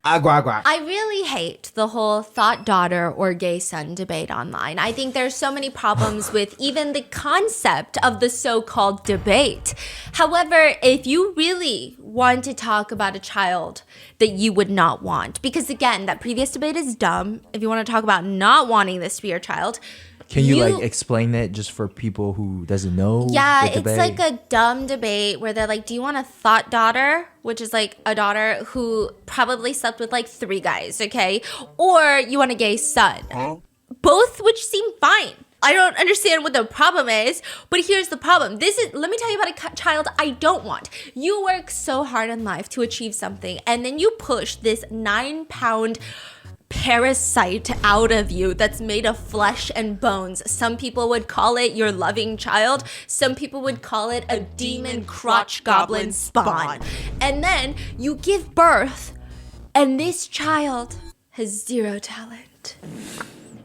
Agua, agua. I really hate the whole thought daughter or gay son debate online. I think there's so many problems with even the concept of the so-called debate. However, if you really want to talk about a child that you would not want, because again, that previous debate is dumb. If you want to talk about not wanting this to be your child, Can you like explain it just for people who doesn't know? Yeah, the debate? it's like a dumb debate where they're like, do you want a thought daughter? Which is like a daughter who probably slept with like 3 guys, okay? Or you want a gay son? Both which seem fine. I don't understand what the problem is, but here's the problem. Let me tell you about a child I don't want. You work so hard in life to achieve something, and then you push this 9-pound parasite out of you that's made of flesh and bones. Some people would call it your loving child. Some people would call it a demon crotch goblin spawn. And then you give birth, and this child has 0 talent.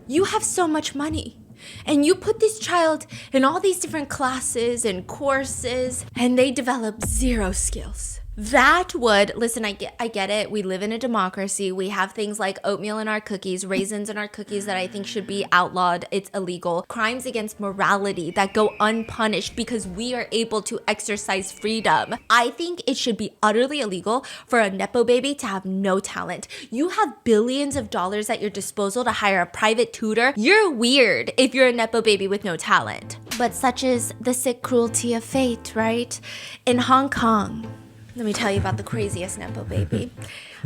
You have so much money, and you put this child in all these different classes and courses, and they develop 0 skills. That would, listen, I get it. We live in a democracy. We have things like oatmeal in our cookies, raisins in our cookies that I think should be outlawed. It's illegal. Crimes against morality that go unpunished because we are able to exercise freedom. I think it should be utterly illegal for a Nepo baby to have no talent. You have billions of dollars at your disposal to hire a private tutor. You're weird if you're a Nepo baby with no talent. But such is the sick cruelty of fate, right? In Hong Kong, let me tell you about the craziest Nepo baby.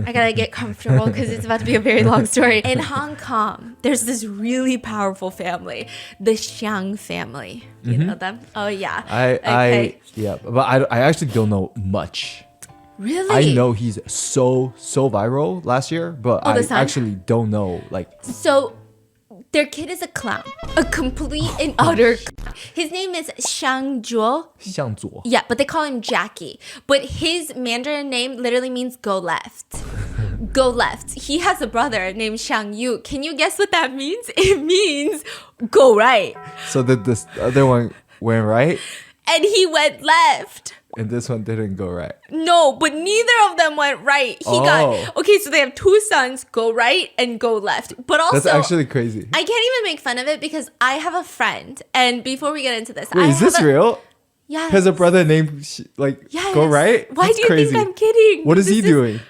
I gotta get comfortable because it's about to be a very long story. In Hong Kong, there's this really powerful family, the Xiang family. You know them? Oh, yeah. But I actually don't know much. Really? I know he's so viral last year, but I actually don't know like. So their kid is a clown, a complete and utter clown. His name is Xiang Zuo. Yeah, but they call him Jackie. But his Mandarin name literally means go left. Go left. He has a brother named Xiang Yu. Can you guess what that means? It means go right. So this other one went right? And he went left. And this one didn't go right. No, but neither of them went right. Okay, so they have 2 sons, go right and go left. But also, that's actually crazy. I can't even make fun of it because I have a friend. And before we get into this, wait, is this real? Yes. Has a brother named go right? Why that's do you crazy. think I'm kidding? What is he doing?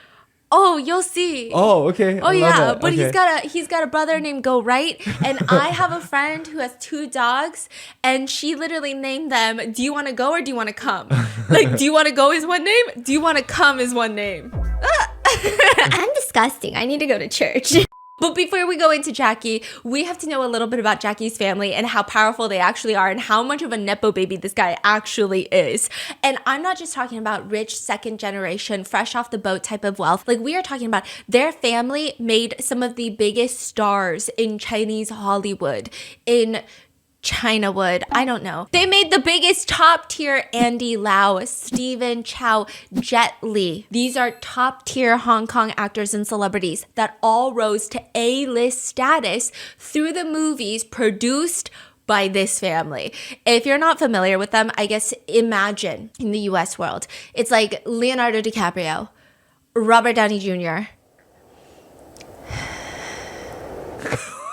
Oh, you'll see. Oh, okay. Oh, yeah, but okay. he's got a brother named Go Right, and I have a friend who has 2 dogs, and she literally named them, do you want to go or do you want to come? Like, do you want to go is one name, do you want to come is one name. I'm disgusting. I need to go to church. But before we go into Jackie, we have to know a little bit about Jackie's family and how powerful they actually are and how much of a Nepo baby this guy actually is. And I'm not just talking about rich 2nd generation, fresh off the boat type of wealth. Like, we are talking about their family made some of the biggest stars in Chinese Hollywood, in China would. I don't know. They made the biggest top tier Andy Lau, Stephen Chow, Jet Li. These are top tier Hong Kong actors and celebrities that all rose to A-list status through the movies produced by this family. If you're not familiar with them, I guess imagine in the US world, it's like Leonardo DiCaprio, Robert Downey Jr.,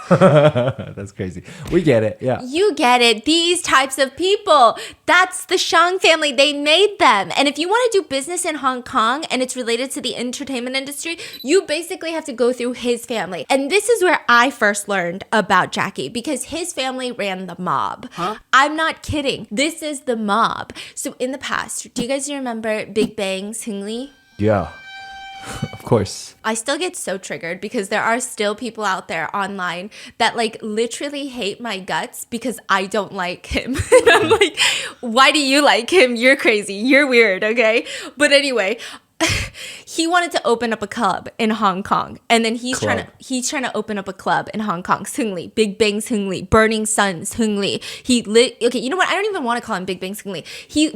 that's crazy. We get it. Yeah. You get it. These types of people. That's the Shang family. They made them. And if you want to do business in Hong Kong and it's related to the entertainment industry, you basically have to go through his family. And this is where I first learned about Jackie because his family ran the mob. Huh? I'm not kidding. This is the mob. So in the past, do you guys remember Big Bang Seungri? Yeah. Of course. I still get so triggered because there are still people out there online that like literally hate my guts because I don't like him. And I'm like, why do you like him? You're crazy. You're weird, okay? But anyway, he wanted to open up a club in Hong Kong, and then he's trying to open up a club in Hong Kong. Seungri, Big Bang Seungri, Burning Sun Seungri. Okay, you know what? I don't even want to call him Big Bang Seungri.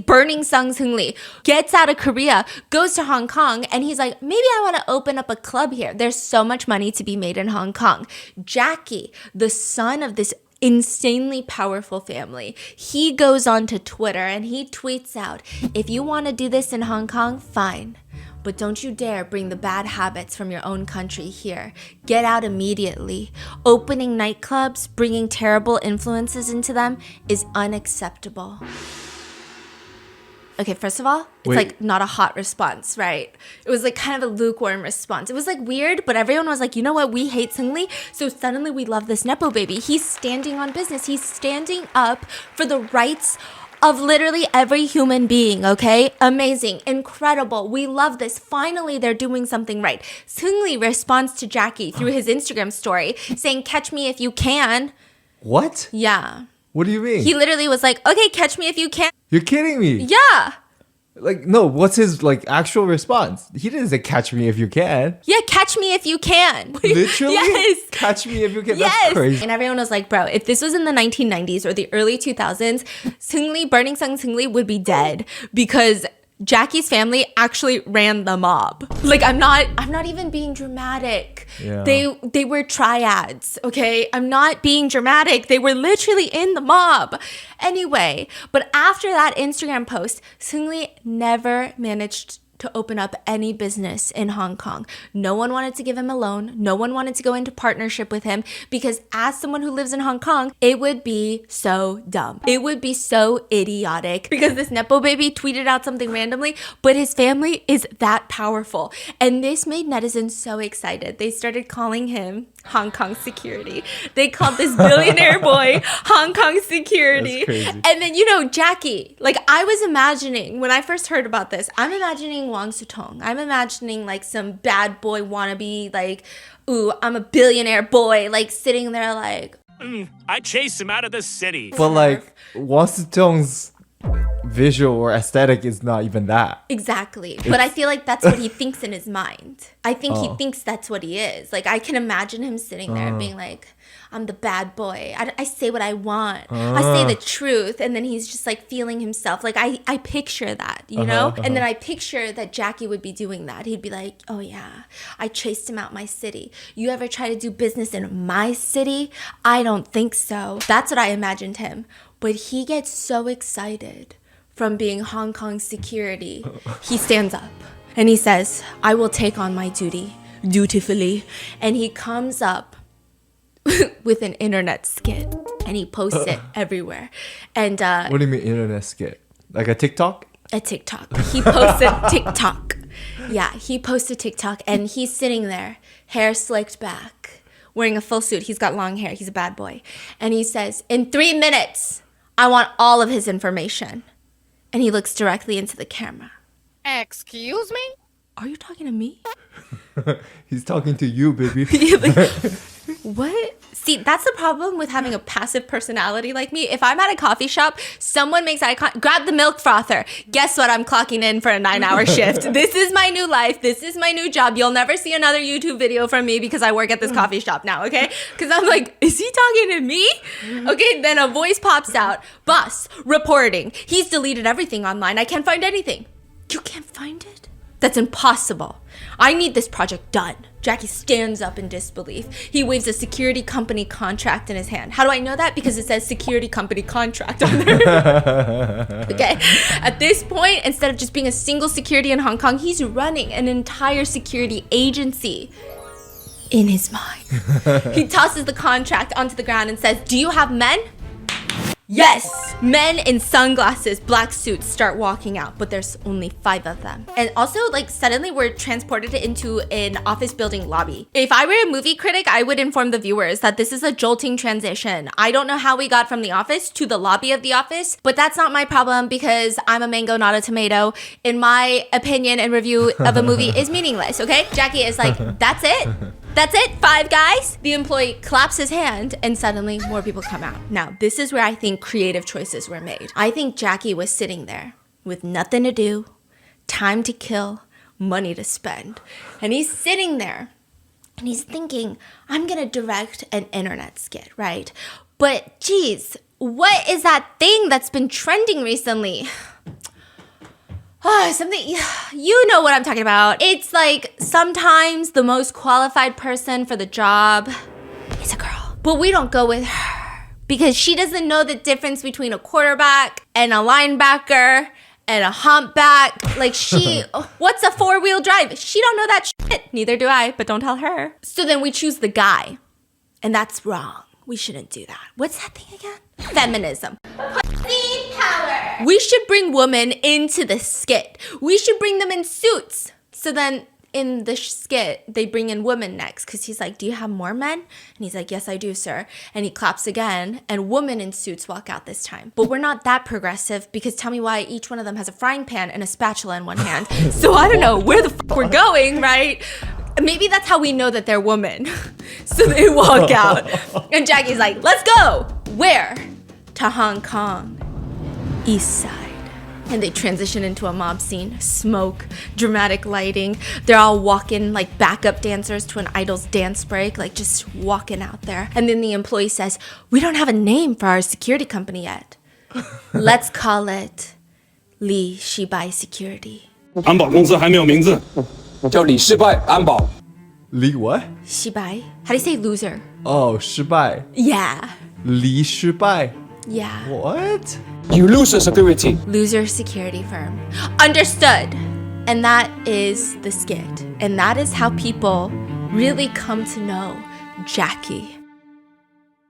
Burning Sun Seungri gets out of Korea, goes to Hong Kong, and he's like, maybe I want to open up a club here. There's so much money to be made in Hong Kong. Jackie, the son of this insanely powerful family, he goes on to Twitter and he tweets out, if you want to do this in Hong Kong, fine. But don't you dare bring the bad habits from your own country here. Get out immediately. Opening nightclubs, bringing terrible influences into them is unacceptable. Okay, first of all, it's like not a hot response, right? It was like kind of a lukewarm response. It was like weird, but everyone was like, you know what? We hate Seungri, so suddenly we love this Nepo baby. He's standing on business. He's standing up for the rights of literally every human being, okay? Amazing, incredible. We love this. Finally, they're doing something right. Seungri responds to Jackie through his Instagram story saying, catch me if you can. What? Yeah. What do you mean? He literally was like, okay, catch me if you can. You're kidding me. Yeah. Like, no, what's his like actual response? He didn't say catch me if you can. Yeah, catch me if you can. Literally? Yes. Catch me if you can. Yes. That's crazy. And everyone was like, bro, if this was in the 1990s or the early 2000s, Seungri, Burning Sun Seungri would be dead because Jackie's family actually ran the mob. Like, I'm not even being dramatic. Yeah. They were triads, okay? I'm not being dramatic. They were literally in the mob. Anyway, but after that Instagram post, Seungri never managed to open up any business in Hong Kong. No one wanted to give him a loan. No one wanted to go into partnership with him because as someone who lives in Hong Kong, it would be so dumb. It would be so idiotic because this Nepo baby tweeted out something randomly, but his family is that powerful. And this made netizens so excited. They started calling him Hong Kong security. They called this billionaire boy Hong Kong security. And then, you know, Jackie, like I was imagining when I first heard about this, I'm imagining Wang Sutong. I'm imagining like some bad boy wannabe, like, ooh, I'm a billionaire boy, like sitting there like, I chased him out of the city. But like, Wang Sutong's visual or aesthetic is not even that. Exactly. But I feel like that's what he thinks in his mind. I think he thinks that's what he is. Like, I can imagine him sitting there being like, I'm the bad boy. I say what I want. I say the truth. And then he's just like feeling himself. Like, I picture that, you know? And then I picture that Jackie would be doing that. He'd be like, oh yeah, I chased him out my city. You ever try to do business in my city? I don't think so. That's what I imagined him. But he gets so excited from being Hong Kong security. He stands up and he says, I will take on my duty dutifully. And he comes up with an internet skit and he posts it everywhere. And what do you mean internet skit? Like a TikTok? A TikTok. He posted TikTok. Yeah, he posted TikTok and he's sitting there, hair slicked back, wearing a full suit. He's got long hair. He's a bad boy. And he says, in 3 minutes, I want all of his information. And he looks directly into the camera. Excuse me? Are you talking to me? He's talking to you, baby. Like, what? See, that's the problem with having a passive personality like me. If I'm at a coffee shop, someone makes eye contact, grab the milk frother. Guess what? I'm clocking in for a 9-hour shift. This is my new life. This is my new job. You'll never see another YouTube video from me because I work at this coffee shop now, okay? Because I'm like, is he talking to me? Okay, then a voice pops out. Boss, reporting. He's deleted everything online. I can't find anything. You can't find it? That's impossible. I need this project done. Jackie stands up in disbelief. He waves a security company contract in his hand. How do I know that? Because it says security company contract on there. Okay. At this point, instead of just being a single security in Hong Kong, he's running an entire security agency in his mind. He tosses the contract onto the ground and says, do you have men? Yes! Men in sunglasses, black suits start walking out, but there's only 5 of them. And also, like, suddenly we're transported into an office building lobby. If I were a movie critic, I would inform the viewers that this is a jolting transition. I don't know how we got from the office to the lobby of the office, but that's not my problem because I'm a mango, not a tomato. In my opinion and review of a movie is meaningless, okay? Jackie is like, that's it? That's it? 5 guys? The employee claps his hand and suddenly more people come out. Now, this is where I think creative choices were made. I think Jackie was sitting there with nothing to do, time to kill, money to spend. And he's sitting there and he's thinking, I'm going to direct an internet skit, right? But geez, what is that thing that's been trending recently? Something, you know what I'm talking about. It's like sometimes the most qualified person for the job is a girl. But we don't go with her because she doesn't know the difference between a quarterback and a linebacker and a humpback. Like what's a four-wheel drive? She don't know that shit. Neither do I, but don't tell her. So then we choose the guy. And that's wrong. We shouldn't do that. What's that thing again? Feminism. Pussy power. We should bring women into the skit. We should bring them in suits. So then in the skit, they bring in women next because he's like, do you have more men? And he's like, yes, I do, sir. And he claps again and women in suits walk out this time. But we're not that progressive because tell me why each one of them has a frying pan and a spatula in one hand. So I don't know where the fuck we're going, right? Maybe that's how we know that they're women. So they walk out. And Jackie's like, let's go. Where? To Hong Kong. East Side. And they transition into a mob scene. Smoke, dramatic lighting. They're all walking like backup dancers to an idol's dance break, like just walking out there. And then the employee says, we don't have a name for our security company yet. Let's call it Lee Shibai Security. 安保公司还没有名字，叫李世拜安保。 Li what? Shibai? How do you say loser? Oh, 失败. Yeah. Li 失败. Yeah. What? You lose a security. Loser security firm. Understood. And that is the skit. And that is how people really come to know Jackie.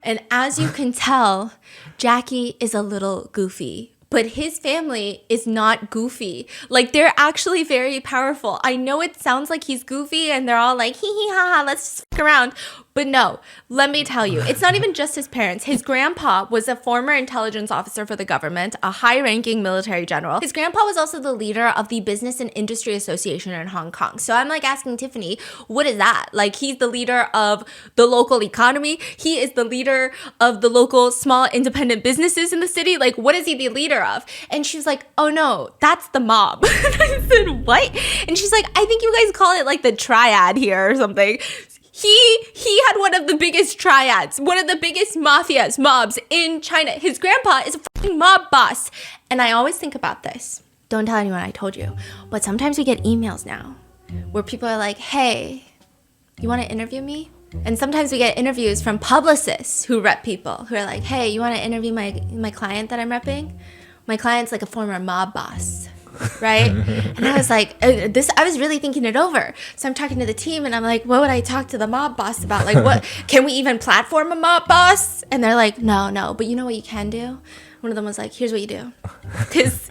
And as you can tell, Jackie is a little goofy. But his family is not goofy. Like, they're actually very powerful. I know it sounds like he's goofy and they're all like, hee hee ha ha, let's just fuck around. But no, let me tell you, it's not even just his parents. His grandpa was a former intelligence officer for the government, a high-ranking military general. His grandpa was also the leader of the Business and Industry Association in Hong Kong. So I'm like asking Tiffany, what is that? Like, he's the leader of the local economy. He is the leader of the local small independent businesses in the city. Like, what is he the leader of? And she was like, oh no, that's the mob. And I said, what? And she's like, I think you guys call it like the triad here or something. He had one of the biggest triads, one of the biggest mobs in China. His grandpa is a fucking mob boss. And I always think about this. Don't tell anyone I told you. But sometimes we get emails now where people are like, hey, you want to interview me? And sometimes we get interviews from publicists who rep people who are like, hey, you want to interview my client that I'm repping? My client's like a former mob boss. Right? And I was like, I was really thinking it over. So I'm talking to the team and I'm like, what would I talk to the mob boss about? Like, what can we even platform a mob boss? And they're like, no, but you know what you can do? One of them was like, here's what you do. Because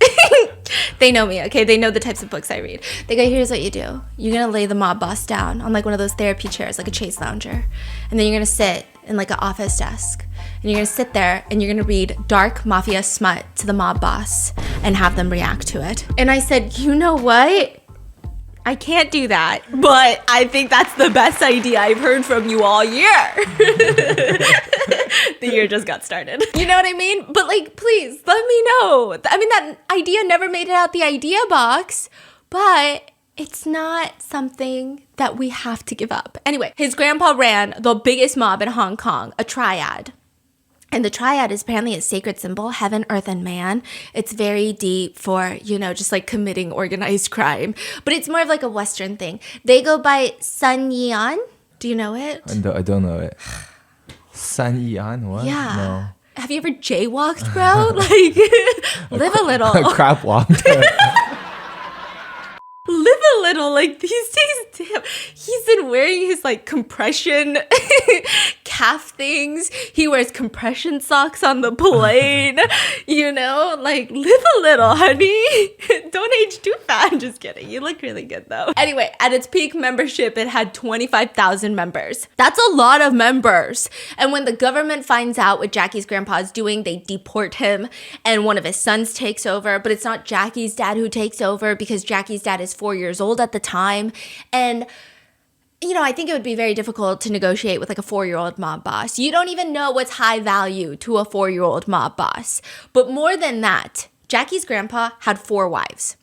they know me, okay? They know the types of books I read. They go, here's what you do. You're going to lay the mob boss down on like one of those therapy chairs, like a chaise lounger. And then you're going to sit in like an office desk. And you're going to sit there and you're going to read dark mafia smut to the mob boss and have them react to it. And I said, you know what? I can't do that, but I think that's the best idea I've heard from you all year. The year just got started. You know what I mean? But like, please let me know. I mean, that idea never made it out the idea box, but it's not something that we have to give up. Anyway, his grandpa ran the biggest mob in Hong Kong, a triad. And the triad is apparently a sacred symbol, heaven, earth, and man. It's very deep for, just like committing organized crime. But it's more of like a Western thing. They go by Sun Yian. Do you know it? I don't know it. San Yian? What? Yeah. No. Have you ever jaywalked, bro? Like, live a little. Crap walked. Live a little. Like, these days, damn, he's been wearing his like compression calf things. He wears compression socks on the plane. Like, live a little, honey. Don't age too fast. Just kidding. You look really good though. Anyway, at its peak membership, it had 25,000 members. That's a lot of members. And when the government finds out what Jackie's grandpa is doing, they deport him and one of his sons takes over. But it's not Jackie's dad who takes over because Jackie's dad is 4 years old at the time. And I think it would be very difficult to negotiate with like a 4-year-old mob boss. You don't even know what's high value to a 4-year-old mob boss. But more than that, Jackie's grandpa had 4 wives.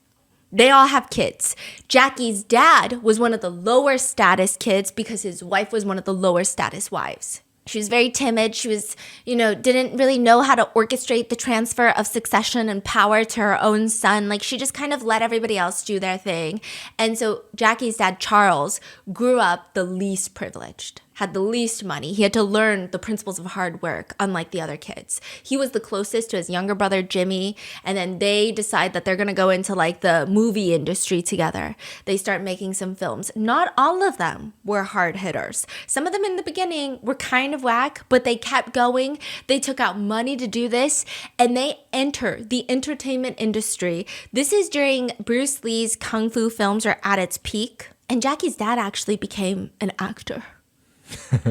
They all have kids. Jackie's dad was one of the lower status kids because his wife was one of the lower status wives. She was very timid. She was, didn't really know how to orchestrate the transfer of succession and power to her own son. Like, she just kind of let everybody else do their thing. And so Jackie's dad, Charles, grew up the least privileged, had the least money. He had to learn the principles of hard work, unlike the other kids. He was the closest to his younger brother, Jimmy, and then they decide that they're going to go into like the movie industry together. They start making some films. Not all of them were hard hitters. Some of them in the beginning were kind of whack, but they kept going. They took out money to do this, and they enter the entertainment industry. This is during Bruce Lee's Kung Fu films are at its peak, and Jackie's dad actually became an actor.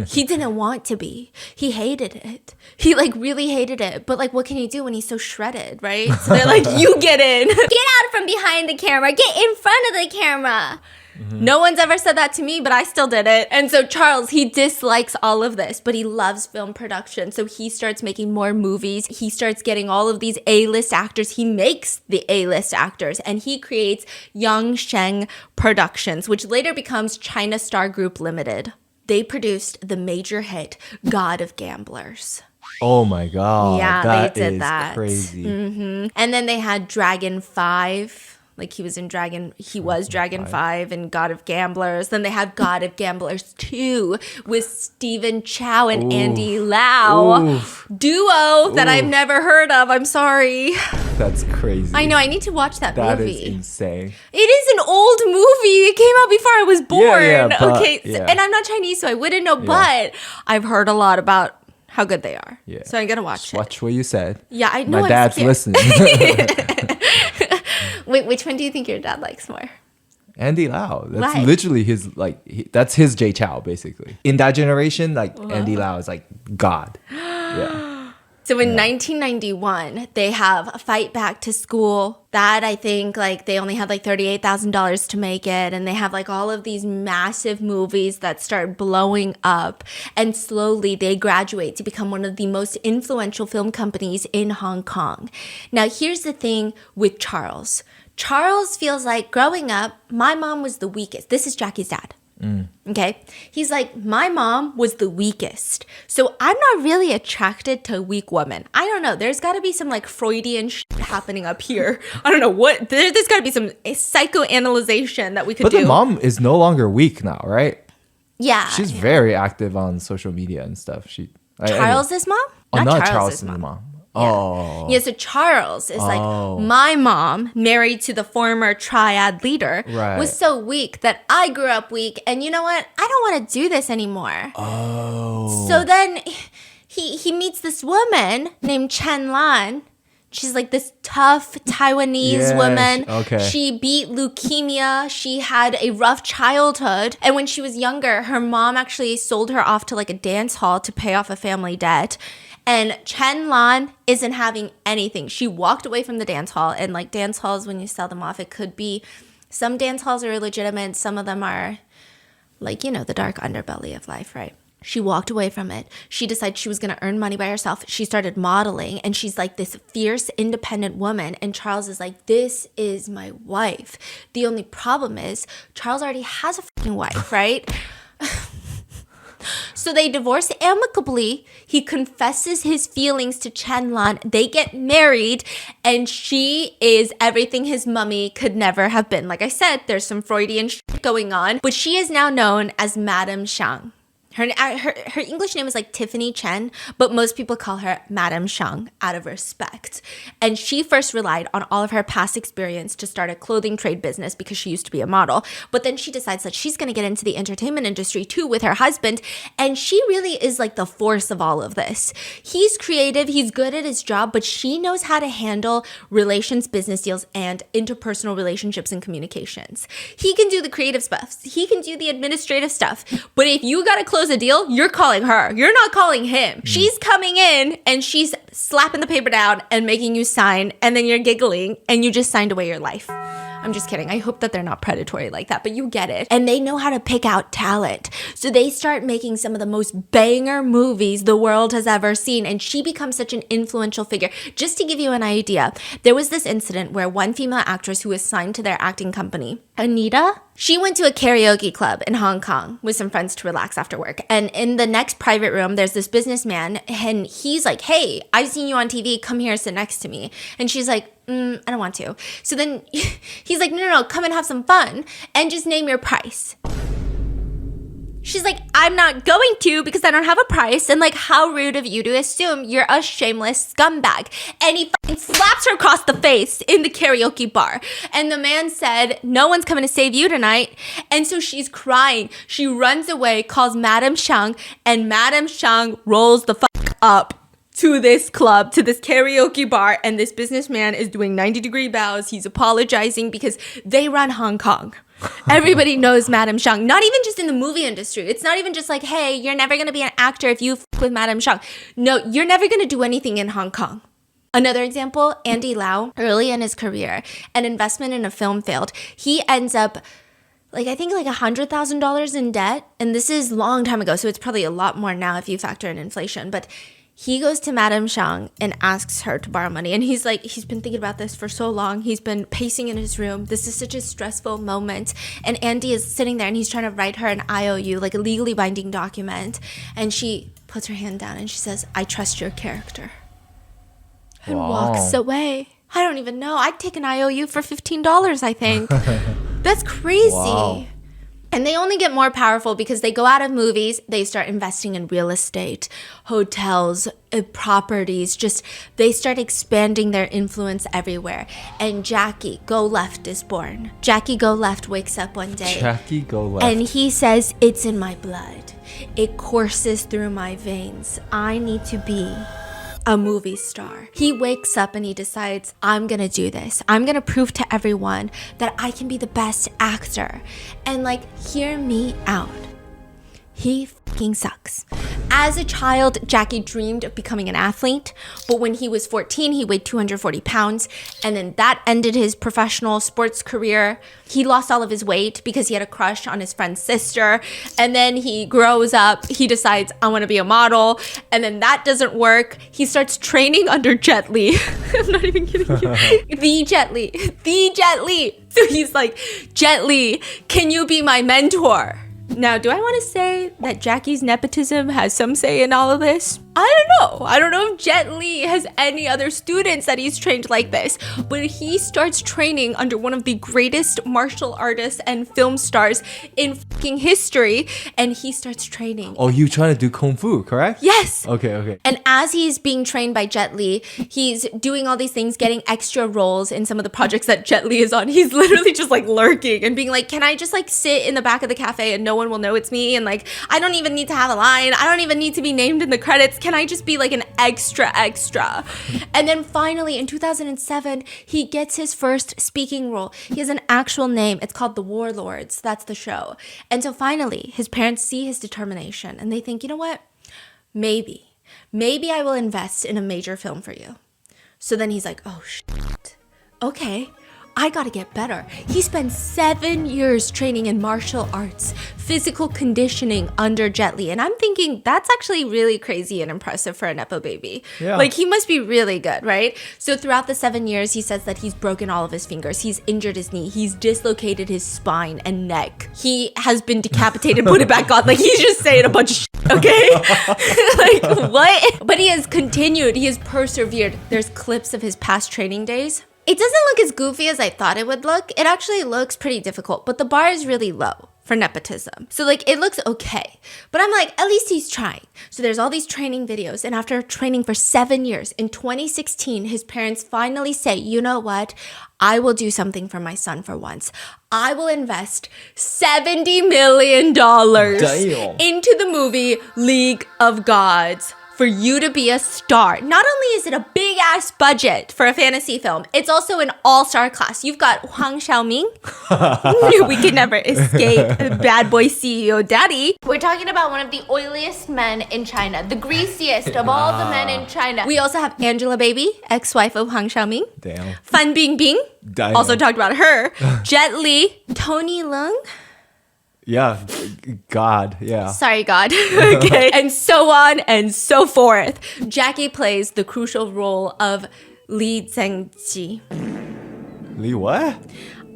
He didn't want to be. He hated it. He really hated it. But what can he do when he's so shredded, right? So they're like, you get in. Get out from behind the camera. Get in front of the camera. Mm-hmm. No one's ever said that to me, but I still did it. And so Charles, he dislikes all of this, but he loves film production. So he starts making more movies. He starts getting all of these A-list actors. He makes the A-list actors, and he creates Yang Sheng Productions, which later becomes China Star Group Limited. They produced the major hit God of Gamblers. Oh my God. Yeah, they did that. Crazy. Mm-hmm. And then they had Dragon 5. He was Dragon 5 and God of Gamblers. Then they have God of Gamblers 2 with Stephen Chow and Andy Lau. Duo that I've never heard of. I'm sorry. That's crazy. I know. I need to watch that movie. That is insane. It is an old movie. It came out before I was born. Yeah, and I'm not Chinese, so I wouldn't know. Yeah. But I've heard a lot about how good they are. Yeah. So I'm going to watch it. Watch what you said. Yeah, I know. My dad's listening. Wait, which one do you think your dad likes more? Andy Lau. That's Why? literally his, that's his Jay Chow, basically. In that generation, Andy Lau is God. Yeah. So in 1991, they have Fight Back to School. That I think they only had $38,000 to make it. And they have all of these massive movies that start blowing up. And slowly they graduate to become one of the most influential film companies in Hong Kong. Now, here's the thing with Charles. Charles feels like growing up, my mom was the weakest. This is Jackie's dad. Okay? He's like, my mom was the weakest. So I'm not really attracted to weak women. I don't know. There's got to be some Freudian shit happening up here. I don't know what. There's got to be some psychoanalyzation that we could do. But the mom is no longer weak now, right? Yeah. She's very active on social media and stuff. Charles's mom? Not Charles's mom. Yeah. Oh. Yeah, so Charles is my mom, married to the former triad leader, was so weak that I grew up weak. And you know what? I don't want to do this anymore. Oh. So then he meets this woman named Chen Lan. She's this tough Taiwanese woman. Okay. She beat leukemia. She had a rough childhood. And when she was younger, her mom actually sold her off to a dance hall to pay off a family debt. And Chen Lan isn't having anything. She walked away from the dance hall. And dance halls, when you sell them off, it could be, some dance halls are legitimate. Some of them are the dark underbelly of life, right? She walked away from it. She decided she was going to earn money by herself. She started modeling, and she's this fierce, independent woman. And Charles is this is my wife. The only problem is Charles already has a fucking wife, right? So they divorce amicably. He confesses his feelings to Chen Lan. They get married, and she is everything his mummy could never have been. Like I said, there's some Freudian shit going on, but she is now known as Madame Shang. Her English name is Tiffany Chen, but most people call her Madame Shang out of respect. And she first relied on all of her past experience to start a clothing trade business because she used to be a model. But then she decides that she's going to get into the entertainment industry too with her husband. And she really is the force of all of this. He's creative, he's good at his job, but she knows how to handle relations, business deals, and interpersonal relationships and communications. He can do the creative stuff. He can do the administrative stuff. But if you got to close close a deal, you're calling her. You're not calling him. She's coming in and she's slapping the paper down and making you sign, and then you're giggling and you just signed away your life. I'm just kidding. I hope that they're not predatory like that, but you get it. And they know how to pick out talent. So they start making some of the most banger movies the world has ever seen. And she becomes such an influential figure. Just to give you an idea, there was this incident where one female actress who was signed to their acting company, Anita, she went to a karaoke club in Hong Kong with some friends to relax after work. And in the next private room, there's this businessman and he's like, hey, I've seen you on TV. Come here, sit next to me. And she's like, I don't want to. So then he's like, no, come and have some fun and just name your price. She's like, I'm not going to because I don't have a price. And like, how rude of you to assume you're a shameless scumbag. And he fucking slaps her across the face in the karaoke bar. And the man said, no one's coming to save you tonight. And so she's crying. She runs away, calls Madame Shang, and Madame Shang rolls the fuck up to this club, to this karaoke bar, and this businessman is doing 90-degree bows. He's apologizing because they run Hong Kong. Everybody knows Madame Shang, not even just in the movie industry. It's not even just like, hey, you're never going to be an actor if you f with Madame Shang. No, you're never going to do anything in Hong Kong. Another example, Andy Lau, early in his career, an investment in a film failed. He ends up I think $100,000 in debt. And this is a long time ago, so it's probably a lot more now if you factor in inflation. But he goes to Madame Shang and asks her to borrow money. And he's like, he's been thinking about this for so long. He's been pacing in his room. This is such a stressful moment. And Andy is sitting there and he's trying to write her an IOU, like a legally binding document. And she puts her hand down and she says, I trust your character. And walks away. I don't even know. I'd take an IOU for $15, I think. That's crazy. Wow. And they only get more powerful because they go out of movies, they start investing in real estate, hotels, properties, they start expanding their influence everywhere. And Jackie Go Left is born. Jackie Go Left wakes up one day. Jackie Go Left. And he says, it's in my blood. It courses through my veins. I need to be a movie star. He wakes up and he decides, I'm gonna do this. I'm gonna prove to everyone that I can be the best actor. And hear me out. He fucking sucks. As a child, Jackie dreamed of becoming an athlete, but when he was 14, he weighed 240 pounds, and then that ended his professional sports career. He lost all of his weight because he had a crush on his friend's sister, and then he grows up, he decides, I want to be a model, and then that doesn't work. He starts training under Jet Li. I'm not even kidding you. The Jet Li. So he's like, Jet Li, can you be my mentor? Now, do I want to say that Jackie's nepotism has some say in all of this? I don't know. I don't know if Jet Li has any other students that he's trained like this, but he starts training under one of the greatest martial artists and film stars in fucking history, and he starts training. Oh, you trying to do Kung Fu, correct? Yes. Okay. And as he's being trained by Jet Li, he's doing all these things, getting extra roles in some of the projects that Jet Li is on. He's literally just lurking and being like, can I just sit in the back of the cafe and no one will know it's me? And I don't even need to have a line. I don't even need to be named in the credits. Can I just be an extra? And then finally in 2007, he gets his first speaking role. He has an actual name. It's called The Warlords. That's the show. And so finally, his parents see his determination and they think, you know what? Maybe I will invest in a major film for you. So then he's like, oh shit. Okay. I gotta get better. He spent 7 years training in martial arts, physical conditioning under Jet Li. And I'm thinking that's actually really crazy and impressive for a Nepo baby. Yeah. He must be really good, right? So throughout the 7 years, he says that he's broken all of his fingers. He's injured his knee. He's dislocated his spine and neck. He has been decapitated, put it back on. He's just saying a bunch of shit, okay? What? But he has continued. He has persevered. There's clips of his past training days. It doesn't look as goofy as I thought it would look. It actually looks pretty difficult, but the bar is really low for nepotism. So it looks okay. But I'm at least he's trying. So there's all these training videos. And after training for 7 years, in 2016, his parents finally say, you know what? I will do something for my son for once. I will invest $70 million into the movie League of Gods. for you to be a star. Not only is it a big ass budget for a fantasy film, it's also an all-star class. You've got Huang Xiaoming. We can never escape bad boy CEO daddy. We're talking about one of the oiliest men in China, the greasiest of all the men in China. We also have Angelababy, ex-wife of Huang Xiaoming. Damn. Fan Bingbing, also talked about her. Jet Li, Tony Leung. Yeah. God. Yeah. Sorry, God. Okay. And so on and so forth. Jackie plays the crucial role of Li Zhengji. Li what?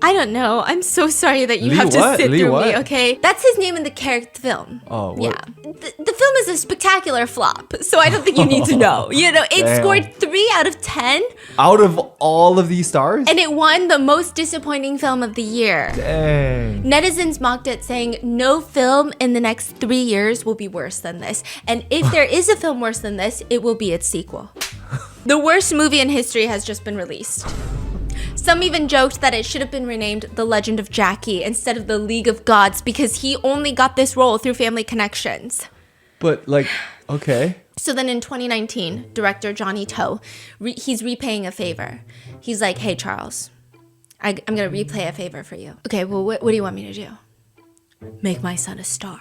I don't know. I'm so sorry that you Li have to what? sit Li through what? me, okay? That's his name in the character film. Oh, what? Yeah. The film is a spectacular flop, so I don't think you need to know. You know, it Damn. scored 3 out of 10, Out of all of these stars? and it won the most disappointing film of the year. Dang. Netizens mocked it, saying, no film in the next 3 years will be worse than this. And if there is a film worse than this, it will be its sequel. The worst movie in history has just been released. Some even joked that it should have been renamed The Legend of Jackie instead of The League of Gods because he only got this role through family connections. But like, okay. So then in 2019, director Johnny To, he's repaying a favor. He's like, hey, Charles, I'm going to repay a favor for you. Okay, well, what do you want me to do? Make my son a star.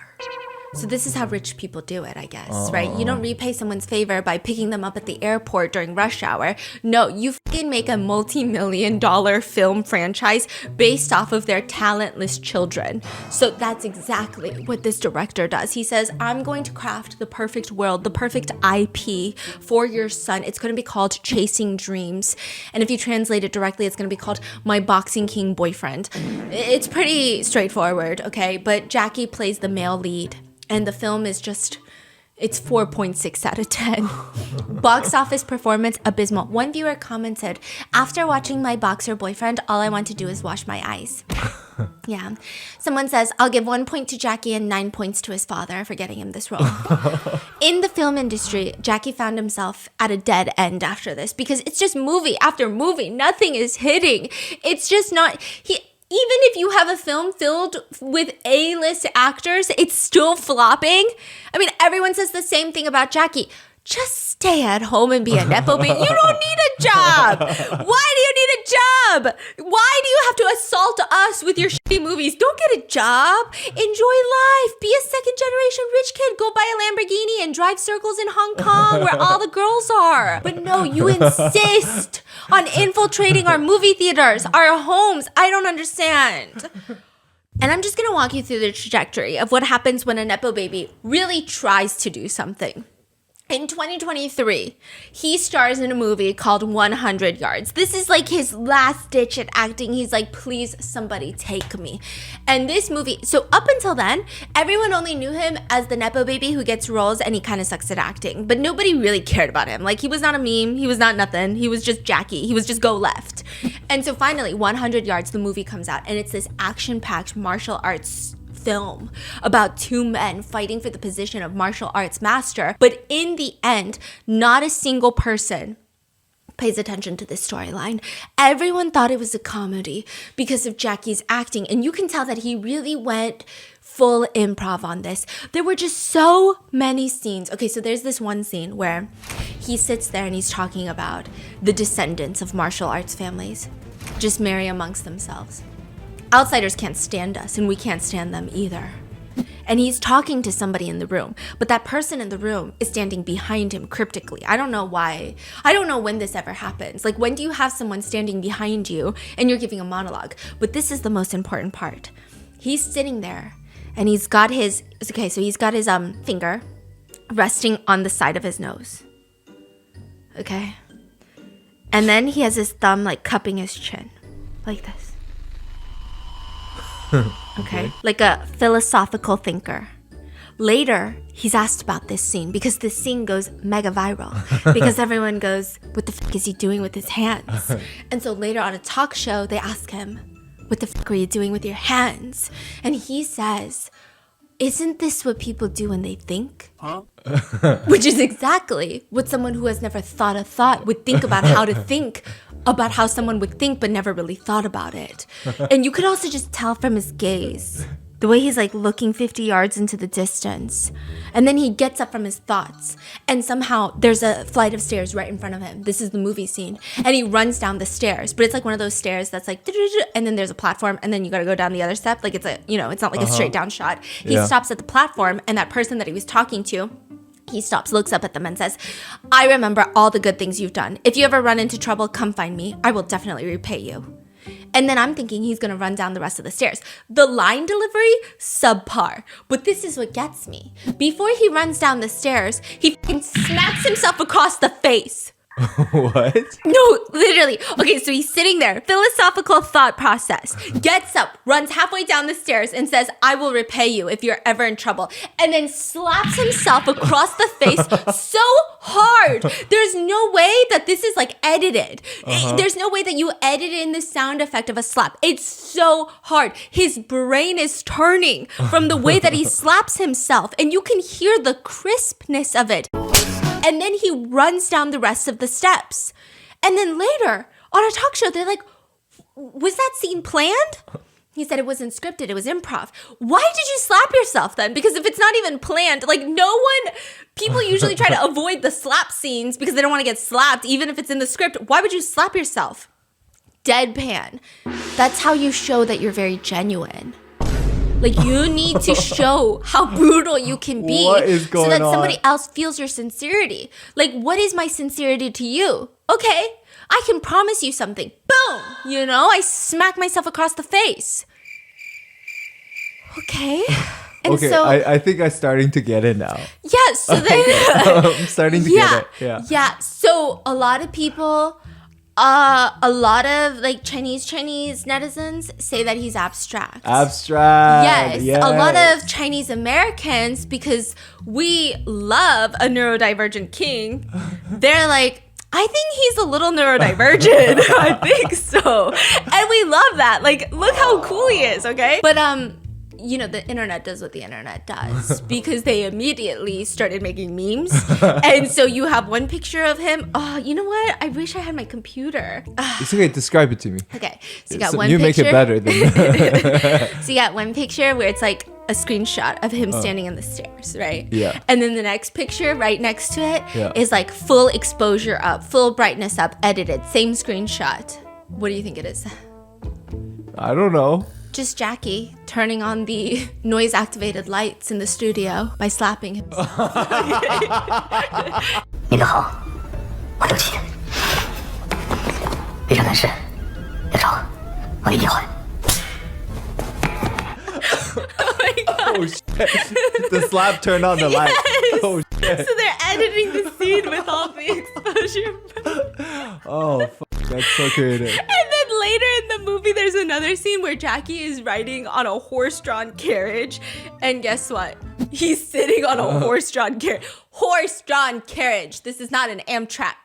So this is how rich people do it, I guess, right? You don't repay someone's favor by picking them up at the airport during rush hour. No, you fucking make a multi-million-dollar film franchise based off of their talentless children. So that's exactly what this director does. He says, I'm going to craft the perfect world, the perfect IP for your son. It's going to be called Chasing Dreams. And if you translate it directly, it's going to be called My Boxing King Boyfriend. It's pretty straightforward, okay? But Jackie plays the male lead. And the film is just, it's 4.6 out of 10. Box office performance abysmal. One viewer commented, after watching My Boxer Boyfriend, all I want to do is wash my eyes. Yeah. Someone says, I'll give 1 point to Jackie and 9 points to his father for getting him this role. In the film industry, Jackie found himself at a dead end after this because it's just movie after movie. Nothing is hitting. It's just not, even if you have a film filled with A-list actors, it's still flopping. I mean, everyone says the same thing about Jackie. Just stay at home and be a Nepo baby. You don't need a job. Why do you need a job? Why do you have to assault us with your shitty movies? Don't get a job. Enjoy life. Be a second-generation rich kid. Go buy a Lamborghini and drive circles in Hong Kong where all the girls are. But no, you insist on infiltrating our movie theaters, our homes. I don't understand. And I'm just going to walk you through the trajectory of what happens when a Nepo baby really tries to do something. In 2023, he stars in a movie called 100 Yards. This is like his last ditch at acting. He's like, please, somebody take me. And this movie, so up until then, everyone only knew him as the Nepo baby who gets roles and he kind of sucks at acting. But nobody really cared about him. Like, he was not a meme. He was not nothing. He was just Jackie. He was just go left. And so finally, 100 Yards, the movie comes out. And it's this action-packed martial arts film about 2 men fighting for the position of martial arts master. But in the end, not a single person pays attention to this storyline. Everyone thought it was a comedy because of Jackie's acting. And you can tell that he really went full improv on this. There were just so many scenes. Okay, so there's this one scene where he sits there and he's talking about the descendants of martial arts families just marry amongst themselves. Outsiders can't stand us, and we can't stand them either. And he's talking to somebody in the room, but that person in the room is standing behind him cryptically. I don't know why. I don't know when this ever happens. Like, when do you have someone standing behind you and you're giving a monologue? But this is the most important part. He's sitting there, and he's got his finger resting on the side of his nose. Okay? And then he has his thumb, like, cupping his chin. Like this. Okay, like a philosophical thinker. Later, he's asked about this scene because this scene goes mega viral because everyone goes, what the fuck is he doing with his hands? And so later on a talk show, they ask him, what the fuck are you doing with your hands? And he says, isn't this what people do when they think? Huh? Which is exactly what someone who has never thought a thought would think about how to think about how someone would think but never really thought about it. And you could also just tell from his gaze The way he's like looking 50 yards into the distance. And then he gets up from his thoughts. And somehow there's a flight of stairs right in front of him. This is the movie scene. And he runs down the stairs. But it's like one of those stairs that's like, and then there's a platform. And then you got to go down the other step. Like it's a, it's not like a straight down shot. He stops at the platform. And that person that he was talking to, he stops, looks up at them and says, I remember all the good things you've done. If you ever run into trouble, come find me. I will definitely repay you. And then I'm thinking he's going to run down the rest of the stairs. The line delivery, subpar. But this is what gets me. Before he runs down the stairs, he fucking smacks himself across the face. What? No, literally. Okay, so he's sitting there, philosophical thought process, gets up, runs halfway down the stairs and says, I will repay you if you're ever in trouble. And then slaps himself across the face so hard. There's no way that this is like edited. There's no way that you edited in the sound effect of a slap. It's so hard. His brain is turning from the way that he slaps himself. And you can hear the crispness of it. And then he runs down the rest of the steps. And then later, on a talk show, they're like, was that scene planned? He said it wasn't scripted, it was improv. Why did you slap yourself then? Because if it's not even planned, like people usually try to avoid the slap scenes because they don't want to get slapped, even if it's in the script. Why would you slap yourself? Deadpan. That's how you show that you're very genuine. Like, you need to show how brutal you can be so that somebody else feels your sincerity. Like, what is my sincerity to you? Okay, I can promise you something. Boom! I smack myself across the face. Okay. And okay, so, I think I'm starting to get it now. Yeah, so then... I'm starting to get it. Yeah, so a lot of people... a lot of like Chinese netizens say that he's abstract. Abstract. Yes. A lot of Chinese Americans, because we love a neurodivergent king, they're like, I think he's a little neurodivergent. I think so. And we love that. Like, look how cool he is, okay? But the internet does what the internet does because they immediately started making memes. And so you have one picture of him. Oh, you know what? I wish I had my computer. It's okay. Describe it to me. Okay. So you got one you picture. make it better than So you got one picture where it's like a screenshot of him standing in the stairs, right? Yeah. And then the next picture right next to it is like full exposure up, full brightness up, edited, same screenshot. What do you think it is? I don't know. Just Jackie turning on the noise-activated lights in the studio by slapping himself. 你的好，我都记得。遇上难事要找我，我一定会。 Oh shit. The slap turned on the light. Oh shit. So they're editing the scene with all the exposure. Oh fuck. That's so creative. And then later in the movie, there's another scene where Jackie is riding on a horse-drawn carriage. And guess what? He's sitting on a horse-drawn carriage. Horse-drawn carriage. This is not an Amtrak.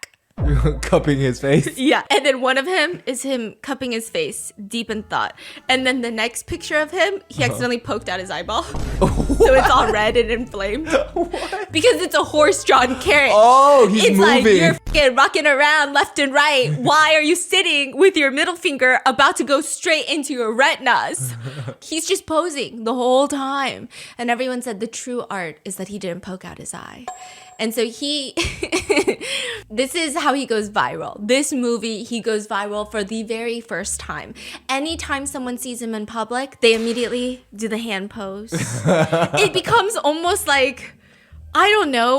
Cupping his face. Yeah. And then one of him is him cupping his face, deep in thought. And then the next picture of him, he accidentally poked out his eyeball. So it's all red and inflamed. What? Because it's a horse-drawn carriage. Oh, he's it's moving. Like you're fucking rocking around left and right. Why are you sitting with your middle finger about to go straight into your retinas? He's just posing the whole time. And everyone said the true art is that he didn't poke out his eye. And so this is how he goes viral. This movie, he goes viral for the very first time. Anytime someone sees him in public, they immediately do the hand pose. It becomes almost like, I don't know,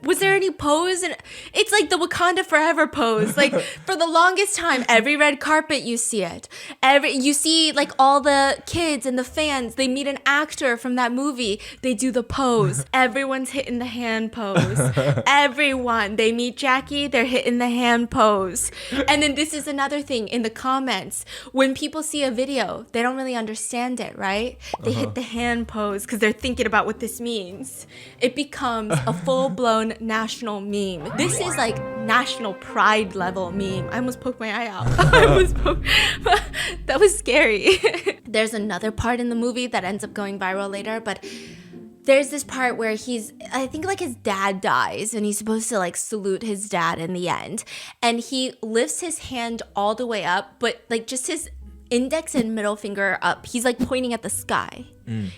was there any pose? And it's like the Wakanda Forever pose. Like for the longest time, every red carpet you see it. You see like all the kids and the fans, they meet an actor from that movie, they do the pose. Everyone's hitting the hand pose. Everyone, they meet Jackie, they're hitting the hand pose. And then this is another thing in the comments. When people see a video, they don't really understand it, right? They hit the hand pose because they're thinking about what this means. It becomes a full-blown national meme. This is like national pride level meme. I almost poked my eye out. That was scary. There's another part in the movie that ends up going viral later, but there's this part where I think like his dad dies and he's supposed to like salute his dad in the end. And he lifts his hand all the way up, but like just his index and middle finger up. He's like pointing at the sky.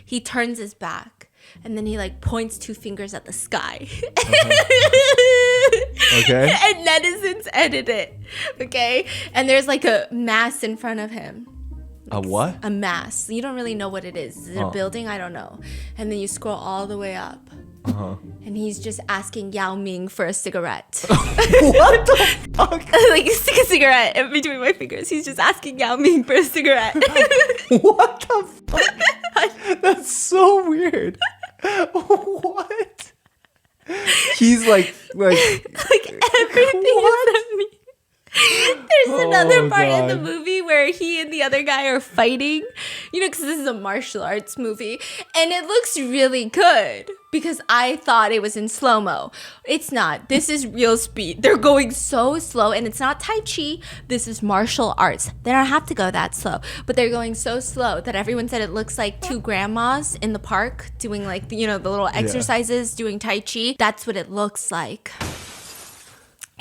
He turns his back and then he like points 2 fingers at the sky. Okay. And netizens edit it. Okay. And there's like a mass in front of him. A what? A mass. You don't really know what it is. Is it a building? I don't know. And then you scroll all the way up. And he's just asking Yao Ming for a cigarette. What the fuck? Like, stick a cigarette in between my fingers. He's just asking Yao Ming for a cigarette. What the fuck? That's so weird. What? He's like everything what? is at me. There's another part in the God. movie where he and the other guy are fighting, you know, because this is a martial arts movie, and it looks really good because I thought it was in slow-mo. It's not. This is real speed. They're going so slow, and it's not Tai Chi. This is martial arts. They don't have to go that slow, but they're going so slow that everyone said it looks like 2 grandmas in the park doing like, you know, the little exercises, doing Tai Chi. That's what it looks like.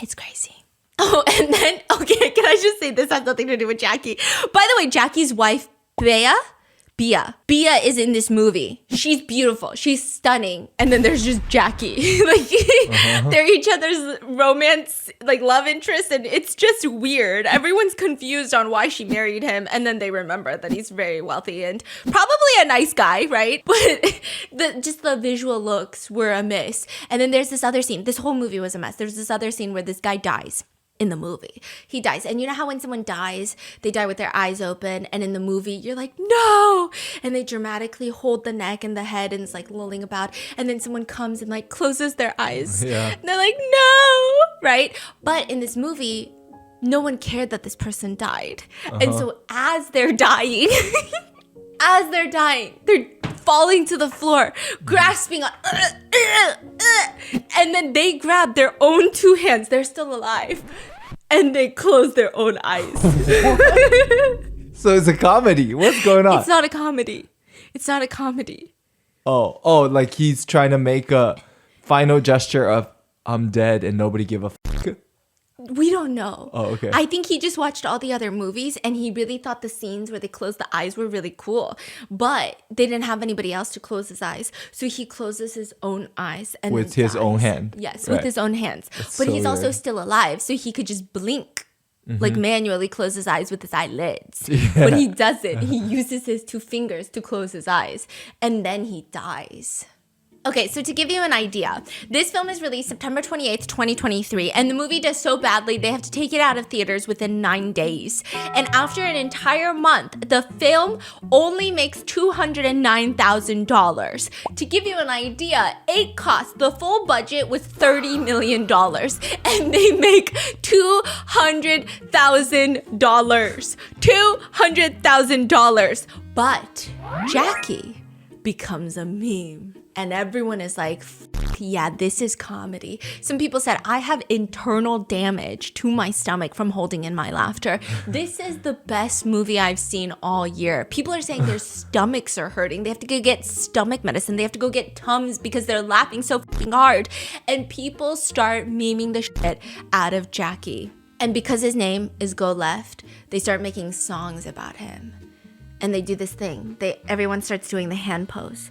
It's crazy. Oh, and then, okay, can I just say this has nothing to do with Jackie? By the way, Jackie's wife, Bea is in this movie. She's beautiful. She's stunning. And then there's just Jackie. Like, they're each other's romance, like, love interest. And it's just weird. Everyone's confused on why she married him. And then they remember that he's very wealthy and probably a nice guy, right? But just the visual looks were a miss. And then there's this other scene. This whole movie was a mess. There's this other scene where this guy dies. In the movie, he dies. And you know how when someone dies, they die with their eyes open, and in the movie, you're like, no! And they dramatically hold the neck and the head and it's like lolling about, and then someone comes and like closes their eyes. Yeah. And they're like, no! Right? But in this movie, no one cared that this person died. And so as they're dying, they're falling to the floor, grasping on, and then they grab their own 2 hands. They're still alive. And they close their own eyes. So it's a comedy. What's going on? It's not a comedy. It's not a comedy. Oh, like he's trying to make a final gesture of I'm dead and nobody give a fuck. We don't know. Oh, okay. I think he just watched all the other movies and he really thought the scenes where they closed the eyes were really cool. But they didn't have anybody else to close his eyes. So he closes his own eyes and With his own hand. Yes, Right. with his own hands. That's But so he's also weird. still alive. So he could just blink. Like manually close his eyes with his eyelids. But he doesn't. He uses his 2 fingers to close his eyes. And then he dies. Okay, so to give you an idea, this film is released September 28th, 2023, and the movie does so badly they have to take it out of theaters within 9 days. And after an entire month, the film only makes $209,000. To give you an idea, the full budget was $30 million, and they make $200,000. $200,000. But Jackie becomes a meme. And everyone is like, yeah, this is comedy. Some people said, I have internal damage to my stomach from holding in my laughter. This is the best movie I've seen all year. People are saying their stomachs are hurting. They have to go get stomach medicine. They have to go get Tums because they're laughing so hard. And people start memeing the shit out of Jackie. And because his name is Go Left, they start making songs about him. And they do this thing. Everyone starts doing the hand pose.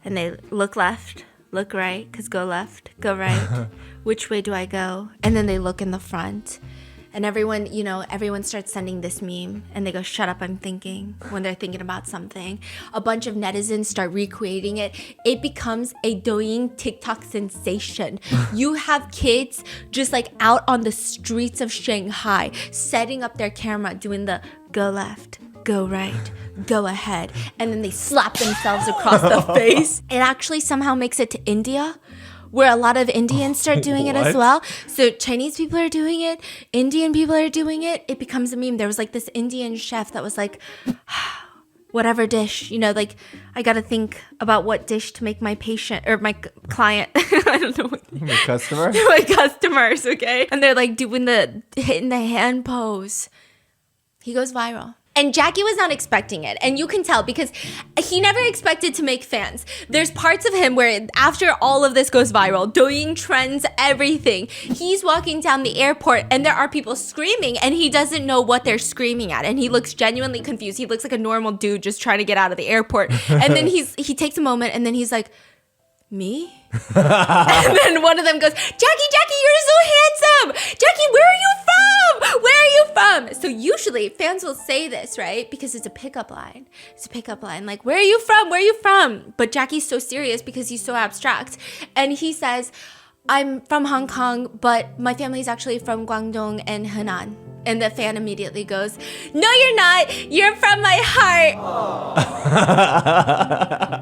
And they look left, look right, because go left, go right. Which way do I go? And then they look in the front. And everyone starts sending this meme. And they go, shut up, I'm thinking, when they're thinking about something. A bunch of netizens start recreating it. It becomes a Douyin TikTok sensation. You have kids just like out on the streets of Shanghai, setting up their camera, doing the go left, go right, go ahead, and then they slap themselves across the face. It actually somehow makes it to India, where a lot of Indians start doing it as well. So Chinese people are doing it, Indian people are doing it. It becomes a meme. There was like this Indian chef that was like, whatever dish, like I gotta think about what dish to make my patient or my client. I don't know. My customer? My customers, okay? And they're like hitting the hand pose. He goes viral. And Jackie was not expecting it. And you can tell because he never expected to make fans. There's parts of him where after all of this goes viral, Douyin trends, everything, he's walking down the airport and there are people screaming and he doesn't know what they're screaming at. And he looks genuinely confused. He looks like a normal dude just trying to get out of the airport. And then he takes a moment and then he's like, me? And then one of them goes, Jackie, you're so handsome. Jackie, where are you from? Where are you from? So usually fans will say this, right? Because it's a pickup line. It's a pickup line. Like, where are you from? Where are you from? But Jackie's so serious because he's so abstract. And he says, I'm from Hong Kong, but my family's actually from Guangdong and Henan. And the fan immediately goes, no, you're not. You're from my heart.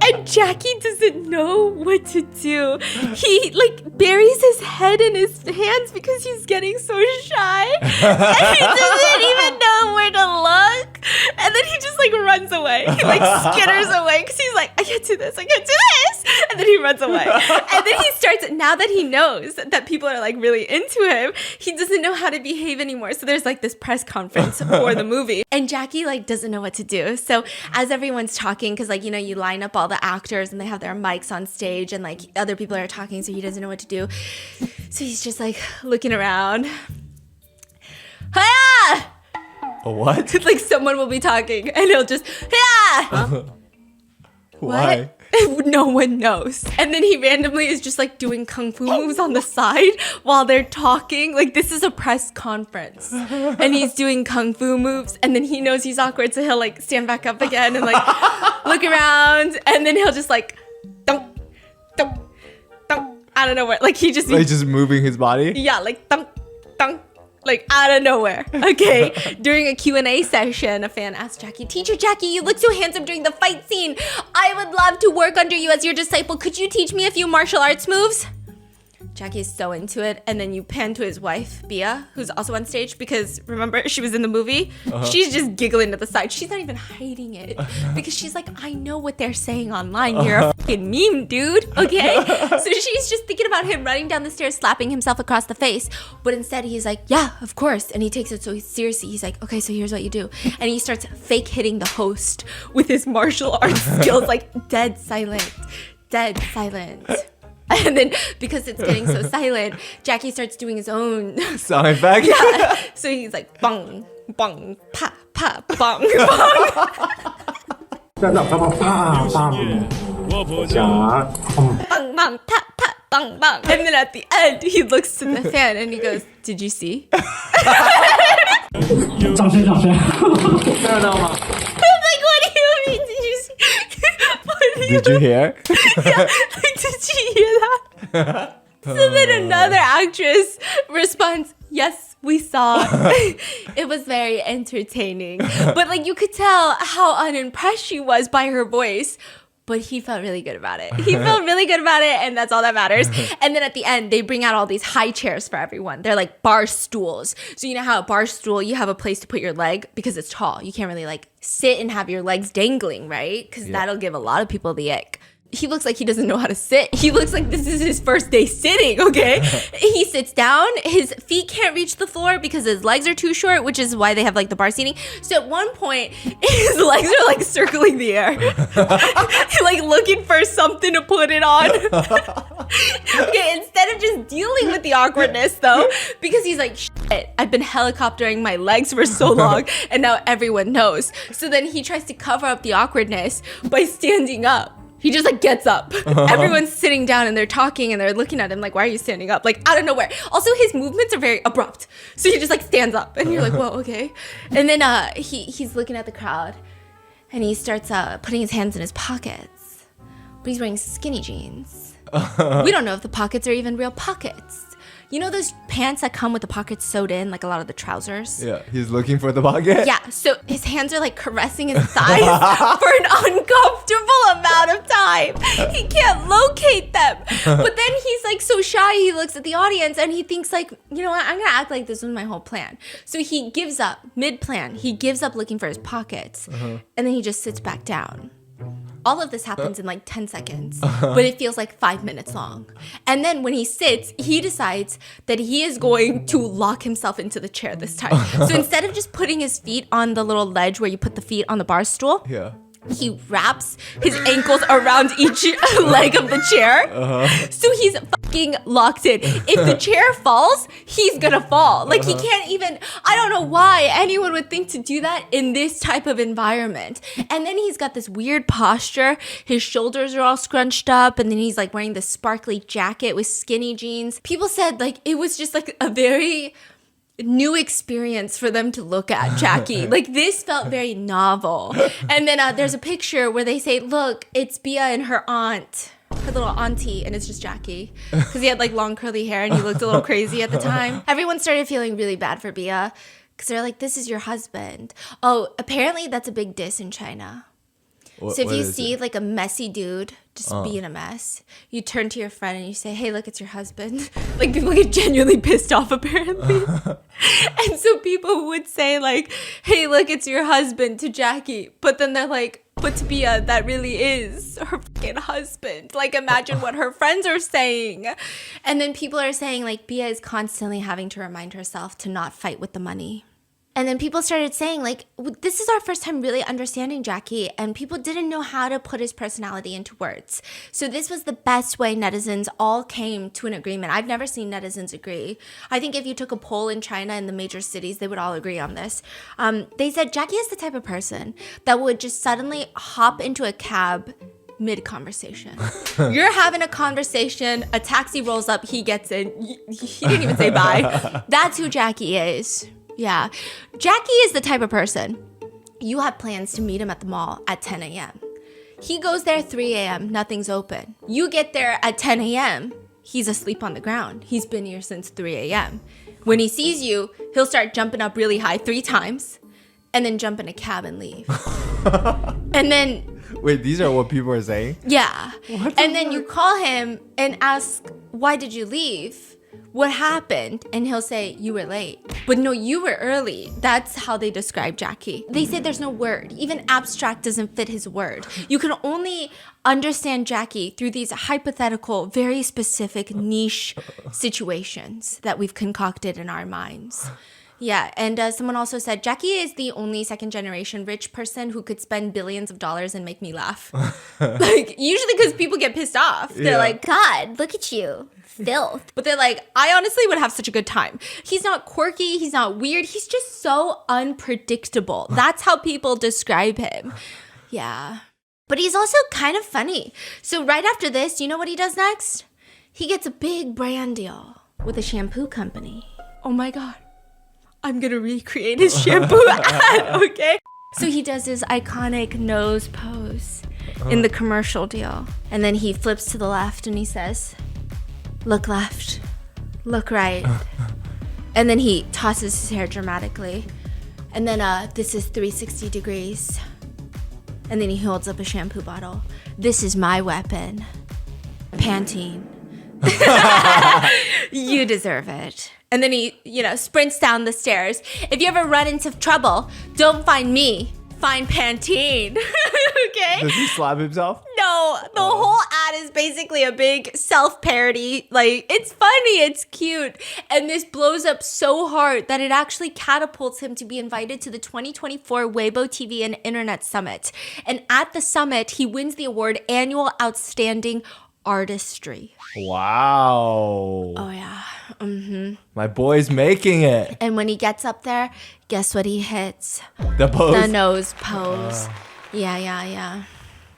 And Jackie doesn't know what to do. He buries his head in his hands because he's getting so shy. And he doesn't even know where to look. And then he just runs away. He skitters away because he's like, I can't do this. And then he runs away. And then he starts, now that he knows that people are really into him, he doesn't know how to behave anymore. So there's this press conference for the movie. And Jackie doesn't know what to do. So as everyone's talking, because you line up all the actors and they have their mics on stage and other people are talking, so he doesn't know what to do. So he's just looking around. Hiya! What? Someone will be talking and he'll just, hiya! Why? No one knows. And then he randomly is just doing kung fu moves on the side while they're talking. This is a press conference. And he's doing kung fu moves. And then he knows he's awkward. So he'll stand back up again and look around. And then he'll just dunk, dunk, dunk. I don't know where. He just... just moving his body? Yeah, dunk, dunk. Out of nowhere. Okay. During a Q&A session, a fan asked Jackie, Teacher Jackie, you look so handsome during the fight scene. I would love to work under you as your disciple. Could you teach me a few martial arts moves? Jackie is so into it. And then you pan to his wife, Bia, who's also on stage because remember, she was in the movie. She's just giggling to the side. She's not even hiding it because she's like, I know what they're saying online. You're a fucking meme, dude. Okay. So she's just thinking about him running down the stairs, slapping himself across the face. But instead he's like, yeah, of course. And he takes it so seriously. He's like, okay, so here's what you do. And he starts fake hitting the host with his martial arts skills, dead silent. And then because it's getting so silent, Jackie starts doing his own sound effect. Yeah. So he's like bong, bong, pa, pa, bong, bong. 站到他们啪啪响 Bong, bong, pa, pa, bong, bong. And then at the end, he looks to the fan and he goes, did you see? 掌声掌声，看到吗？ I'm like, what do you mean? Did you see? Did you hear? Yeah, did you hear that? So then another actress responds, yes, we saw. It was very entertaining. But you could tell how unimpressed she was by her voice. But he felt really good about it. And that's all that matters. And then at the end, they bring out all these high chairs for everyone. They're bar stools. So you know how a bar stool, you have a place to put your leg because it's tall. You can't really sit and have your legs dangling, right? Because that'll give a lot of people the ick. He looks like he doesn't know how to sit. He looks like this is his first day sitting, okay? He sits down. His feet can't reach the floor because his legs are too short, which is why they have the bar seating. So at one point, his legs are circling the air. Looking for something to put it on. Okay, instead of just dealing with the awkwardness though, because he's like, shit, I've been helicoptering my legs for so long and now everyone knows. So then he tries to cover up the awkwardness by standing up. He just gets up. Everyone's sitting down and they're talking and they're looking at him why are you standing up? Out of nowhere. Also, his movements are very abrupt. So he just stands up and you're like, whoa, okay. And then he's looking at the crowd and he starts putting his hands in his pockets. But he's wearing skinny jeans. We don't know if the pockets are even real pockets. You know those pants that come with the pockets sewed in, a lot of the trousers? Yeah, he's looking for the pocket. Yeah, so his hands are caressing his thighs for an uncomfortable amount of time. He can't locate them. But then he's so shy, he looks at the audience and he thinks you know what, I'm gonna act like this was my whole plan. So he gives up, mid-plan, he gives up looking for his pockets. And then he just sits back down. All of this happens in like 10 seconds, but it feels like 5 minutes long. And then when he sits, he decides that he is going to lock himself into the chair this time. So instead of just putting his feet on the little ledge where you put the feet on the bar stool, he wraps his ankles around each leg of the chair. So he's fucking locked in. If the chair falls, he's gonna fall. Like he can't even, I don't know why anyone would think to do that in this type of environment. And then he's got this weird posture. His shoulders are all scrunched up. And then he's like wearing this sparkly jacket with skinny jeans. People said like it was just like a very new experience for them to look at Jackie. Like this felt very novel. And then there's a picture where they say, look, it's Bia and her aunt, her little auntie, and it's just Jackie because he had like long curly hair and he looked a little crazy at the time. Everyone started feeling really bad for Bia because they're like, this is your husband. Oh, apparently that's a big diss in China. So if you see like a messy dude just being a mess, you turn to your friend and you say, hey, look, it's your husband. Like people get genuinely pissed off apparently. And so people would say like, hey, look, it's your husband to Jackie. But then they're like, but to Bia, that really is her fucking husband. Like imagine what her friends are saying. And then people are saying like Bia is constantly having to remind herself to not fight with the money. And then people started saying, like, this is our first time really understanding Jackie, and people didn't know how to put his personality into words. So this was the best way netizens all came to an agreement. I've never seen netizens agree. I think if you took a poll in China in the major cities, they would all agree on this. They said Jackie is the type of person that would just suddenly hop into a cab mid-conversation. You're having a conversation, a taxi rolls up, he gets in. He didn't even say bye. That's who Jackie is. Yeah. Jackie is the type of person, you have plans to meet him at the mall at 10 a.m. He goes there 3 a.m., nothing's open. You get there at 10 a.m., he's asleep on the ground. He's been here since 3 a.m. When he sees you, he'll start jumping up really high 3 times and then jump in a cab and leave. And then... Wait, these are what people are saying? Yeah. And then you call him and ask, why did you leave? What happened? And he'll say, you were late. But no, you were early. That's how they describe Jackie. They say there's no word. Even abstract doesn't fit his word. You can only understand Jackie through these hypothetical, very specific niche situations that we've concocted in our minds. Yeah, and someone also said, Jackie is the only second generation rich person who could spend billions of dollars and make me laugh. Like, usually because people get pissed off. They're like, God, look at you. Filth. But they're like, I honestly would have such a good time. He's not quirky. He's not weird. He's just so unpredictable. That's how people describe him. Yeah. But he's also kind of funny. So right after this, you know what he does next? He gets a big brand deal with a shampoo company. Oh my God. I'm gonna recreate his shampoo ad, okay? So he does his iconic nose pose in the commercial deal. And then he flips to the left and he says, look left, look right. And then he tosses his hair dramatically. And then this is 360 degrees. And then he holds up a shampoo bottle. This is my weapon. Pantene. You deserve it. And then he, sprints down the stairs. If you ever run into trouble, don't find me. Find Pantene. Okay? Does he slap himself? No, the whole ad is basically a big self-parody. Like, it's funny, it's cute. And this blows up so hard that it actually catapults him to be invited to the 2024 Weibo TV and Internet Summit. And at the summit, he wins the award Annual Outstanding Artistry. Wow. Oh, yeah. Mm-hmm. My boy's making it. And when he gets up there, guess what he hits? The pose? The nose pose. Yeah.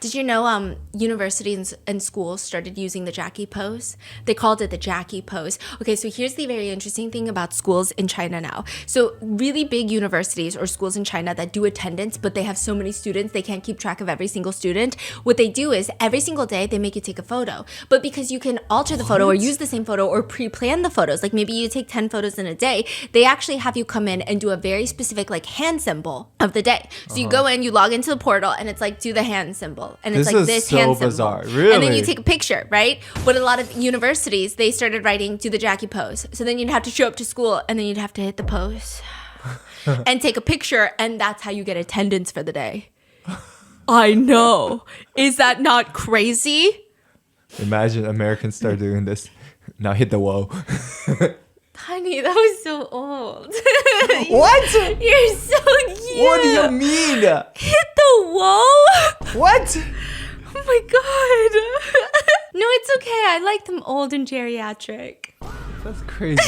Did you know universities and schools started using the Jackie pose? They called it the Jackie pose. Okay, so here's the very interesting thing about schools in China now. So really big universities or schools in China that do attendance, but they have so many students, they can't keep track of every single student. What they do is every single day, they make you take a photo. But because you can alter the photo or use the same photo or pre-plan the photos, like maybe you take 10 photos in a day, they actually have you come in and do a very specific like hand symbol of the day. So you go in, you log into the portal, and it's like, do the hand symbol. And it's this like is this so hand bizarre. symbol. Really? And then you take a picture, right? But a lot of universities, they started writing, do the Jackie pose. So then you'd have to show up to school and then you'd have to hit the pose and take a picture. And that's how you get attendance for the day. I know. Is that not crazy? Imagine Americans start doing this. Now hit the wall. Honey, that was so old. What? You're so cute. What do you mean? Hit the wall? What? Oh my god. No, it's okay. I like them old and geriatric. That's crazy.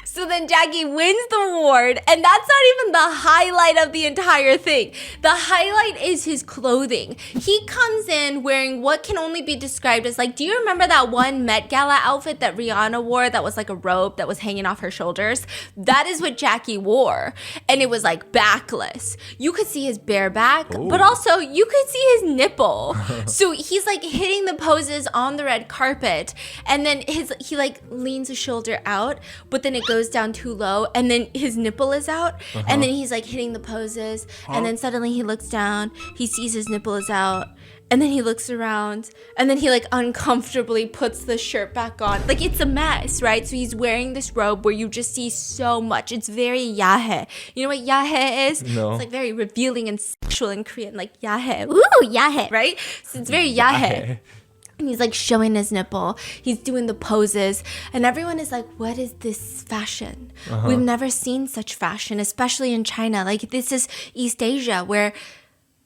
So then Jackie wins the award, and that's not even the highlight of the entire thing. The highlight is his clothing. He comes in wearing what can only be described as like, do you remember that one Met Gala outfit that Rihanna wore that was like a robe that was hanging off her shoulders? That is what Jackie wore, and it was like backless. You could see his bare back, but also you could see his nipple. So he's like hitting the poses on the red carpet, and then he like leans his shoulder out, but then it goes down too low, and then his nipple is out, and then he's like hitting the poses, and then suddenly he looks down, he sees his nipple is out, and then he looks around, and then he like uncomfortably puts the shirt back on. Like, it's a mess, right? So he's wearing this robe where you just see so much. It's very yahe. You know what yahe is? No. It's like very revealing and sexual in Korean, like yahe. Ooh, yahe, right? So it's very yahe. And he's like showing his nipple. He's doing the poses. And everyone is like, what is this fashion? We've never seen such fashion, especially in China. Like, this is East Asia where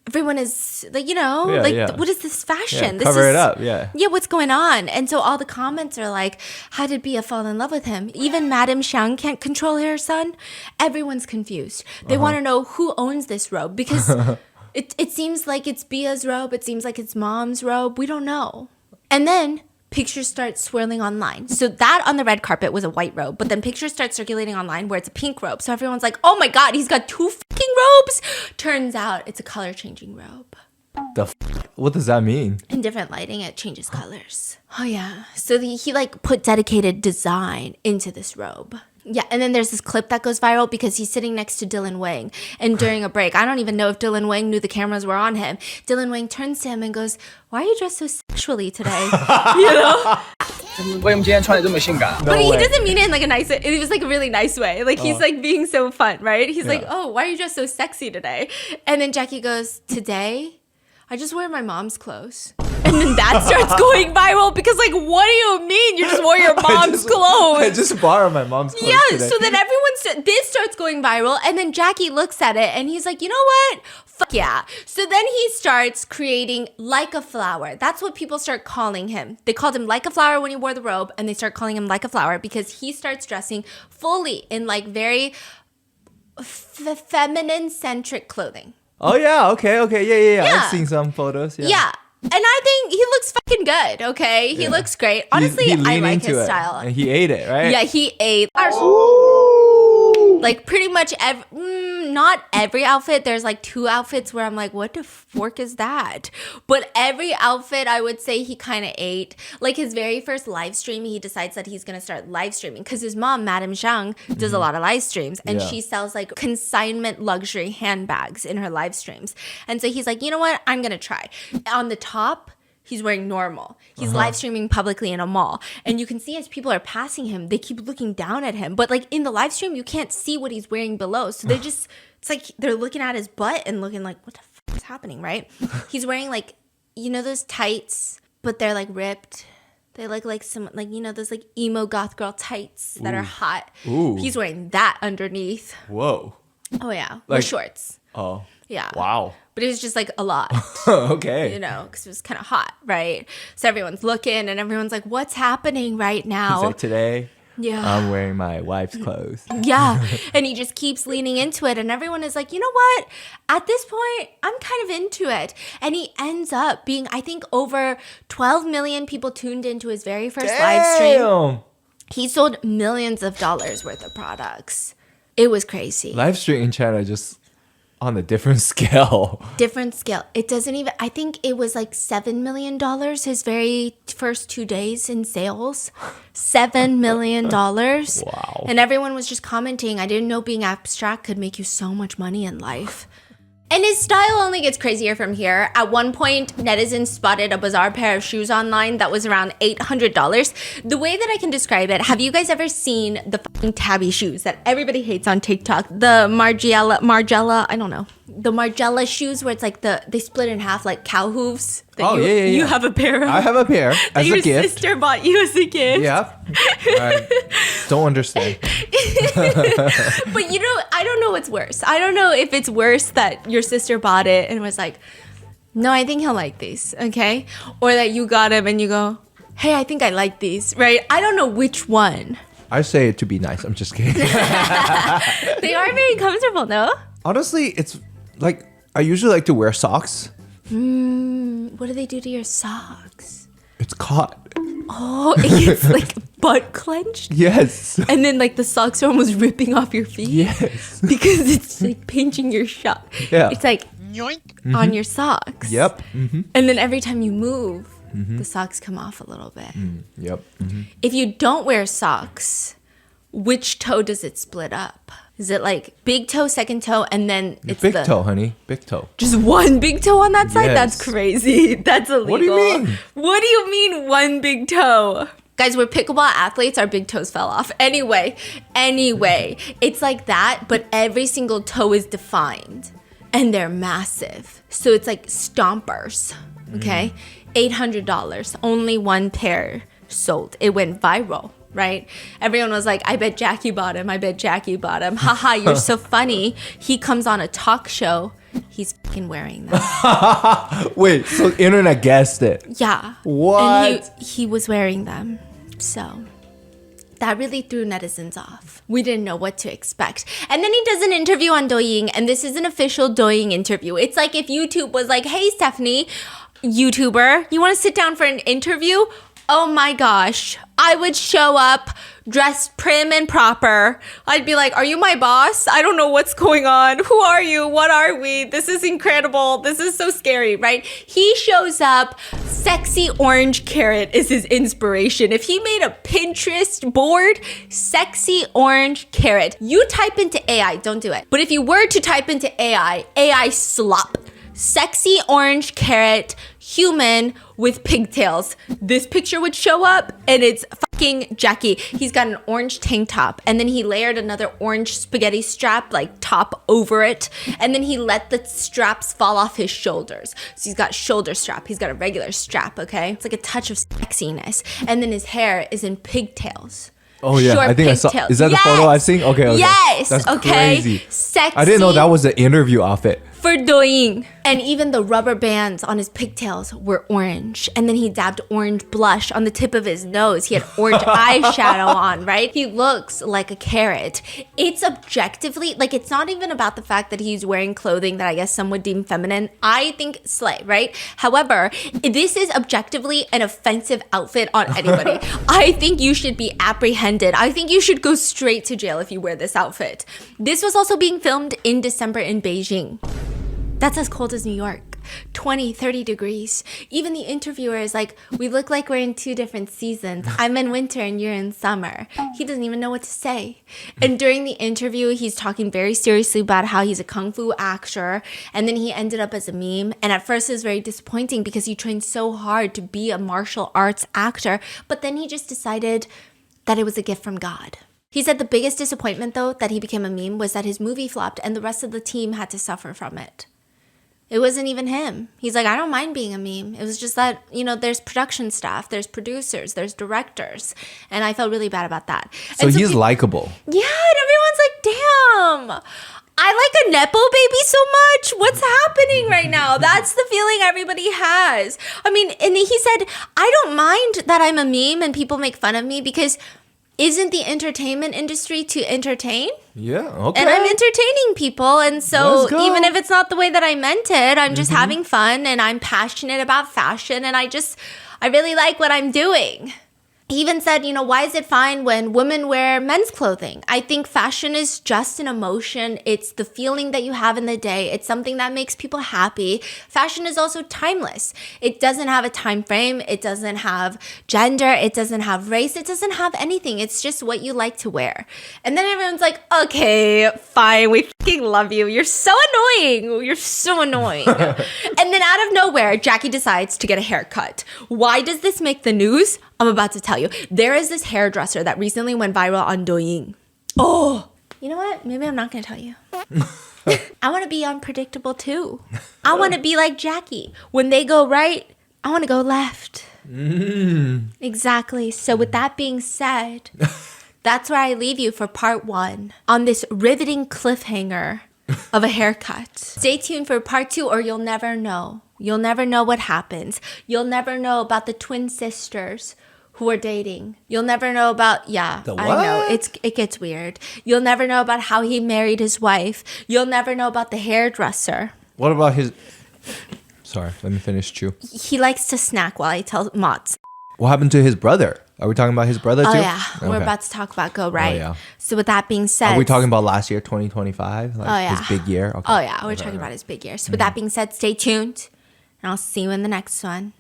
everyone is like, you know, what is this fashion? Yeah, cover it up, yeah. Yeah, what's going on? And so all the comments are like, how did Bia fall in love with him? Even Madame Xiang can't control her son. Everyone's confused. They want to know who owns this robe because it seems like it's Bia's robe. It seems like it's mom's robe. We don't know. And then pictures start swirling online. So that on the red carpet was a white robe, but then pictures start circulating online where it's a pink robe. So everyone's like, oh my God, he's got two fucking robes. Turns out it's a color changing robe. What does that mean? In different lighting, it changes colors. Oh yeah. So he like put dedicated design into this robe. Yeah, and then there's this clip that goes viral because he's sitting next to Dylan Wang. And during a break, I don't even know if Dylan Wang knew the cameras were on him. Dylan Wang turns to him and goes, why are you dressed so sexually today? You know? But he doesn't mean it in like a nice way. It was like a really nice way. Like, he's like being so fun, right? He's like, oh, why are you dressed so sexy today? And then Jackie goes, today? I just wear my mom's clothes. And then that starts going viral because, like, what do you mean you just wore your mom's clothes? I just borrowed my mom's clothes today. So then this starts going viral, and then Jackie looks at it and he's like, you know what? Fuck yeah. So then he starts creating like a flower. That's what people start calling him. They called him like a flower when he wore the robe, and they start calling him like a flower because he starts dressing fully in like very feminine-centric clothing. Oh yeah, okay, yeah. I've seen some photos. Yeah. And I think he looks fucking good, okay? He looks great. Honestly, I like his style. And he ate it, right? Yeah, he ate. Like, pretty much not every outfit. There's like 2 outfits where I'm like, what the fork is that? But every outfit, I would say he kind of ate. Like, his very first live stream, he decides that he's going to start live streaming because his mom, Madame Zhang, does a lot of live streams, and she sells like consignment luxury handbags in her live streams. And so he's like, you know what? I'm going to try. On the top, he's wearing normal. He's live streaming publicly in a mall. And you can see as people are passing him, they keep looking down at him. But like in the live stream, you can't see what he's wearing below. So they're just, it's like they're looking at his butt and looking like, what the fuck is happening, right? He's wearing like, you know, those tights, but they're like ripped. They look like some, like, you know, those like emo goth girl tights that are hot. Ooh. He's wearing that underneath. Whoa. Oh yeah. Like, with shorts. Oh. Yeah. Wow. But it was just like a lot. Okay. You know, because it was kind of hot, right? So everyone's looking and everyone's like, what's happening right now? He's like, today, yeah, I'm wearing my wife's clothes. Yeah. And he just keeps leaning into it. And everyone is like, you know what? At this point, I'm kind of into it. And he ends up being, I think, over 12 million people tuned into his very first live stream. He sold millions of dollars worth of products. It was crazy. Live stream in China just on a different scale. Different scale. It doesn't even, I think it was like $7 million his very first 2 days in sales. $7 million. Wow. And everyone was just commenting, I didn't know being abstract could make you so much money in life. And his style only gets crazier from here. At one point, netizens spotted a bizarre pair of shoes online that was around $800. The way that I can describe it, have you guys ever seen the tabby shoes that everybody hates on TikTok. The Margiela, I don't know. The Margiela shoes where it's like they split in half like cow hooves. Oh, yeah. You have a pair of. I have a pair as your a gift. sister bought you as a gift. Yeah. I don't understand. But I don't know what's worse. I don't know if it's worse that your sister bought it and was like, no, I think he'll like these, okay? Or that you got him and you go, hey, I think I like these, right? I don't know which one. I say it to be nice. I'm just kidding. They are very comfortable, no? Honestly, it's like I usually like to wear socks. What do they do to your socks? It's caught. Oh, it gets like butt clenched? Yes. And then like the socks are almost ripping off your feet? Yes. Because it's like pinching your shot. Yeah. It's like on your socks. Yep. And then every time you move, the socks come off a little bit. Yep. If you don't wear socks, which toe does it split up? Is it like big toe, second toe, and then it's Big toe, honey. Big toe. just one big toe on that side? Yes. That's crazy. That's illegal. What do you mean? What do you mean one big toe? Guys, we're pickleball athletes. Our big toes fell off. Anyway, it's like that, but every single toe is defined. And they're massive. So it's like stompers, okay? $800, only one pair sold. It went viral, right? Everyone was like, I bet Jackie bought him. I bet Jackie bought him. Haha, you're so funny. He comes on a talk show. He's fucking wearing them. Wait, so internet guessed it. Yeah. What? And he was wearing them. So that really threw netizens off. We didn't know what to expect. And then he does an interview on Douyin, and this is an official Douyin interview. It's like if YouTube was like, hey, Stephanie, YouTuber, you want to sit down for an interview? Oh my gosh. I would show up dressed prim and proper. I'd be like, are you my boss? I don't know what's going on. Who are you? What are we? This is incredible. This is so scary, right? He shows up. Sexy orange carrot is his inspiration. If he made a Pinterest board, sexy orange carrot. You type into AI, don't do it. But if you were to type into AI slop. Sexy orange carrot human with pigtails. This picture would show up and it's fucking Jackie. He's got an orange tank top and then he layered another orange spaghetti strap like top over it and then he let the straps fall off his shoulders. So he's got shoulder strap. He's got a regular strap, okay? It's like a touch of sexiness. And then his hair is in pigtails. Oh yeah, Short I think pigtails. I saw. Is that the photo I've seen? Okay. Yes. That's okay. crazy. Sexy. I didn't know that was the interview outfit. For Douyin. And even the rubber bands on his pigtails were orange. And then he dabbed orange blush on the tip of his nose. He had orange eyeshadow on, right? He looks like a carrot. It's objectively, like it's not even about the fact that he's wearing clothing that I guess some would deem feminine. I think slay, right? However, this is objectively an offensive outfit on anybody. I think you should be apprehended. I think you should go straight to jail if you wear this outfit. This was also being filmed in December in Beijing. That's as cold as New York. 20, 30 degrees. Even the interviewer is like, we look like we're in two different seasons. I'm in winter and you're in summer. He doesn't even know what to say. And during the interview, he's talking very seriously about how he's a kung fu actor. And then he ended up as a meme. And at first it was very disappointing because he trained so hard to be a martial arts actor. But then he just decided that it was a gift from God. He said the biggest disappointment, though, that he became a meme was that his movie flopped and the rest of the team had to suffer from it. It wasn't even him. He's like, I don't mind being a meme. It was just that, there's production staff, there's producers, there's directors. And I felt really bad about that. So he's likable. Yeah, and everyone's like, damn, I like a Nepo baby so much. What's happening right now? That's the feeling everybody has. I mean, and he said, I don't mind that I'm a meme and people make fun of me because isn't the entertainment industry to entertain? Yeah, okay. And I'm entertaining people. And so Let's go. even if it's not the way that I meant it, I'm just having fun and I'm passionate about fashion and I really like what I'm doing. He even said, why is it fine when women wear men's clothing? I think fashion is just an emotion. It's the feeling that you have in the day. It's something that makes people happy. Fashion is also timeless. It doesn't have a time frame. It doesn't have gender. It doesn't have race. It doesn't have anything. It's just what you like to wear. And then everyone's like, okay, fine. We fucking love you. You're so annoying. You're so annoying. And then out of nowhere, Jackie decides to get a haircut. Why does this make the news? I'm about to tell you. There is this hairdresser that recently went viral on Douyin. Oh, you know what? Maybe I'm not gonna tell you. I want to be unpredictable too. I want to be like Jackie. When they go right, I want to go left. Exactly. So with that being said, that's where I leave you for part 1 on this riveting cliffhanger of a haircut. Stay tuned for part 2 or you'll never know. You'll never know what happens. You'll never know about the twin sisters who are dating. You'll never know about, I know, it gets weird. You'll never know about how he married his wife. You'll never know about the hairdresser. What about his... Sorry, let me finish chew. He likes to snack while I tell Mott's. What happened to his brother? Are we talking about his brother too? Oh yeah, we're Okay. about to talk about Go Right. yeah. So with that being said... Are we talking about last year, 2025? Like Oh, yeah. his big year? Okay. Oh yeah, we're talking about his big year. So with that being said, stay tuned. And I'll see you in the next one.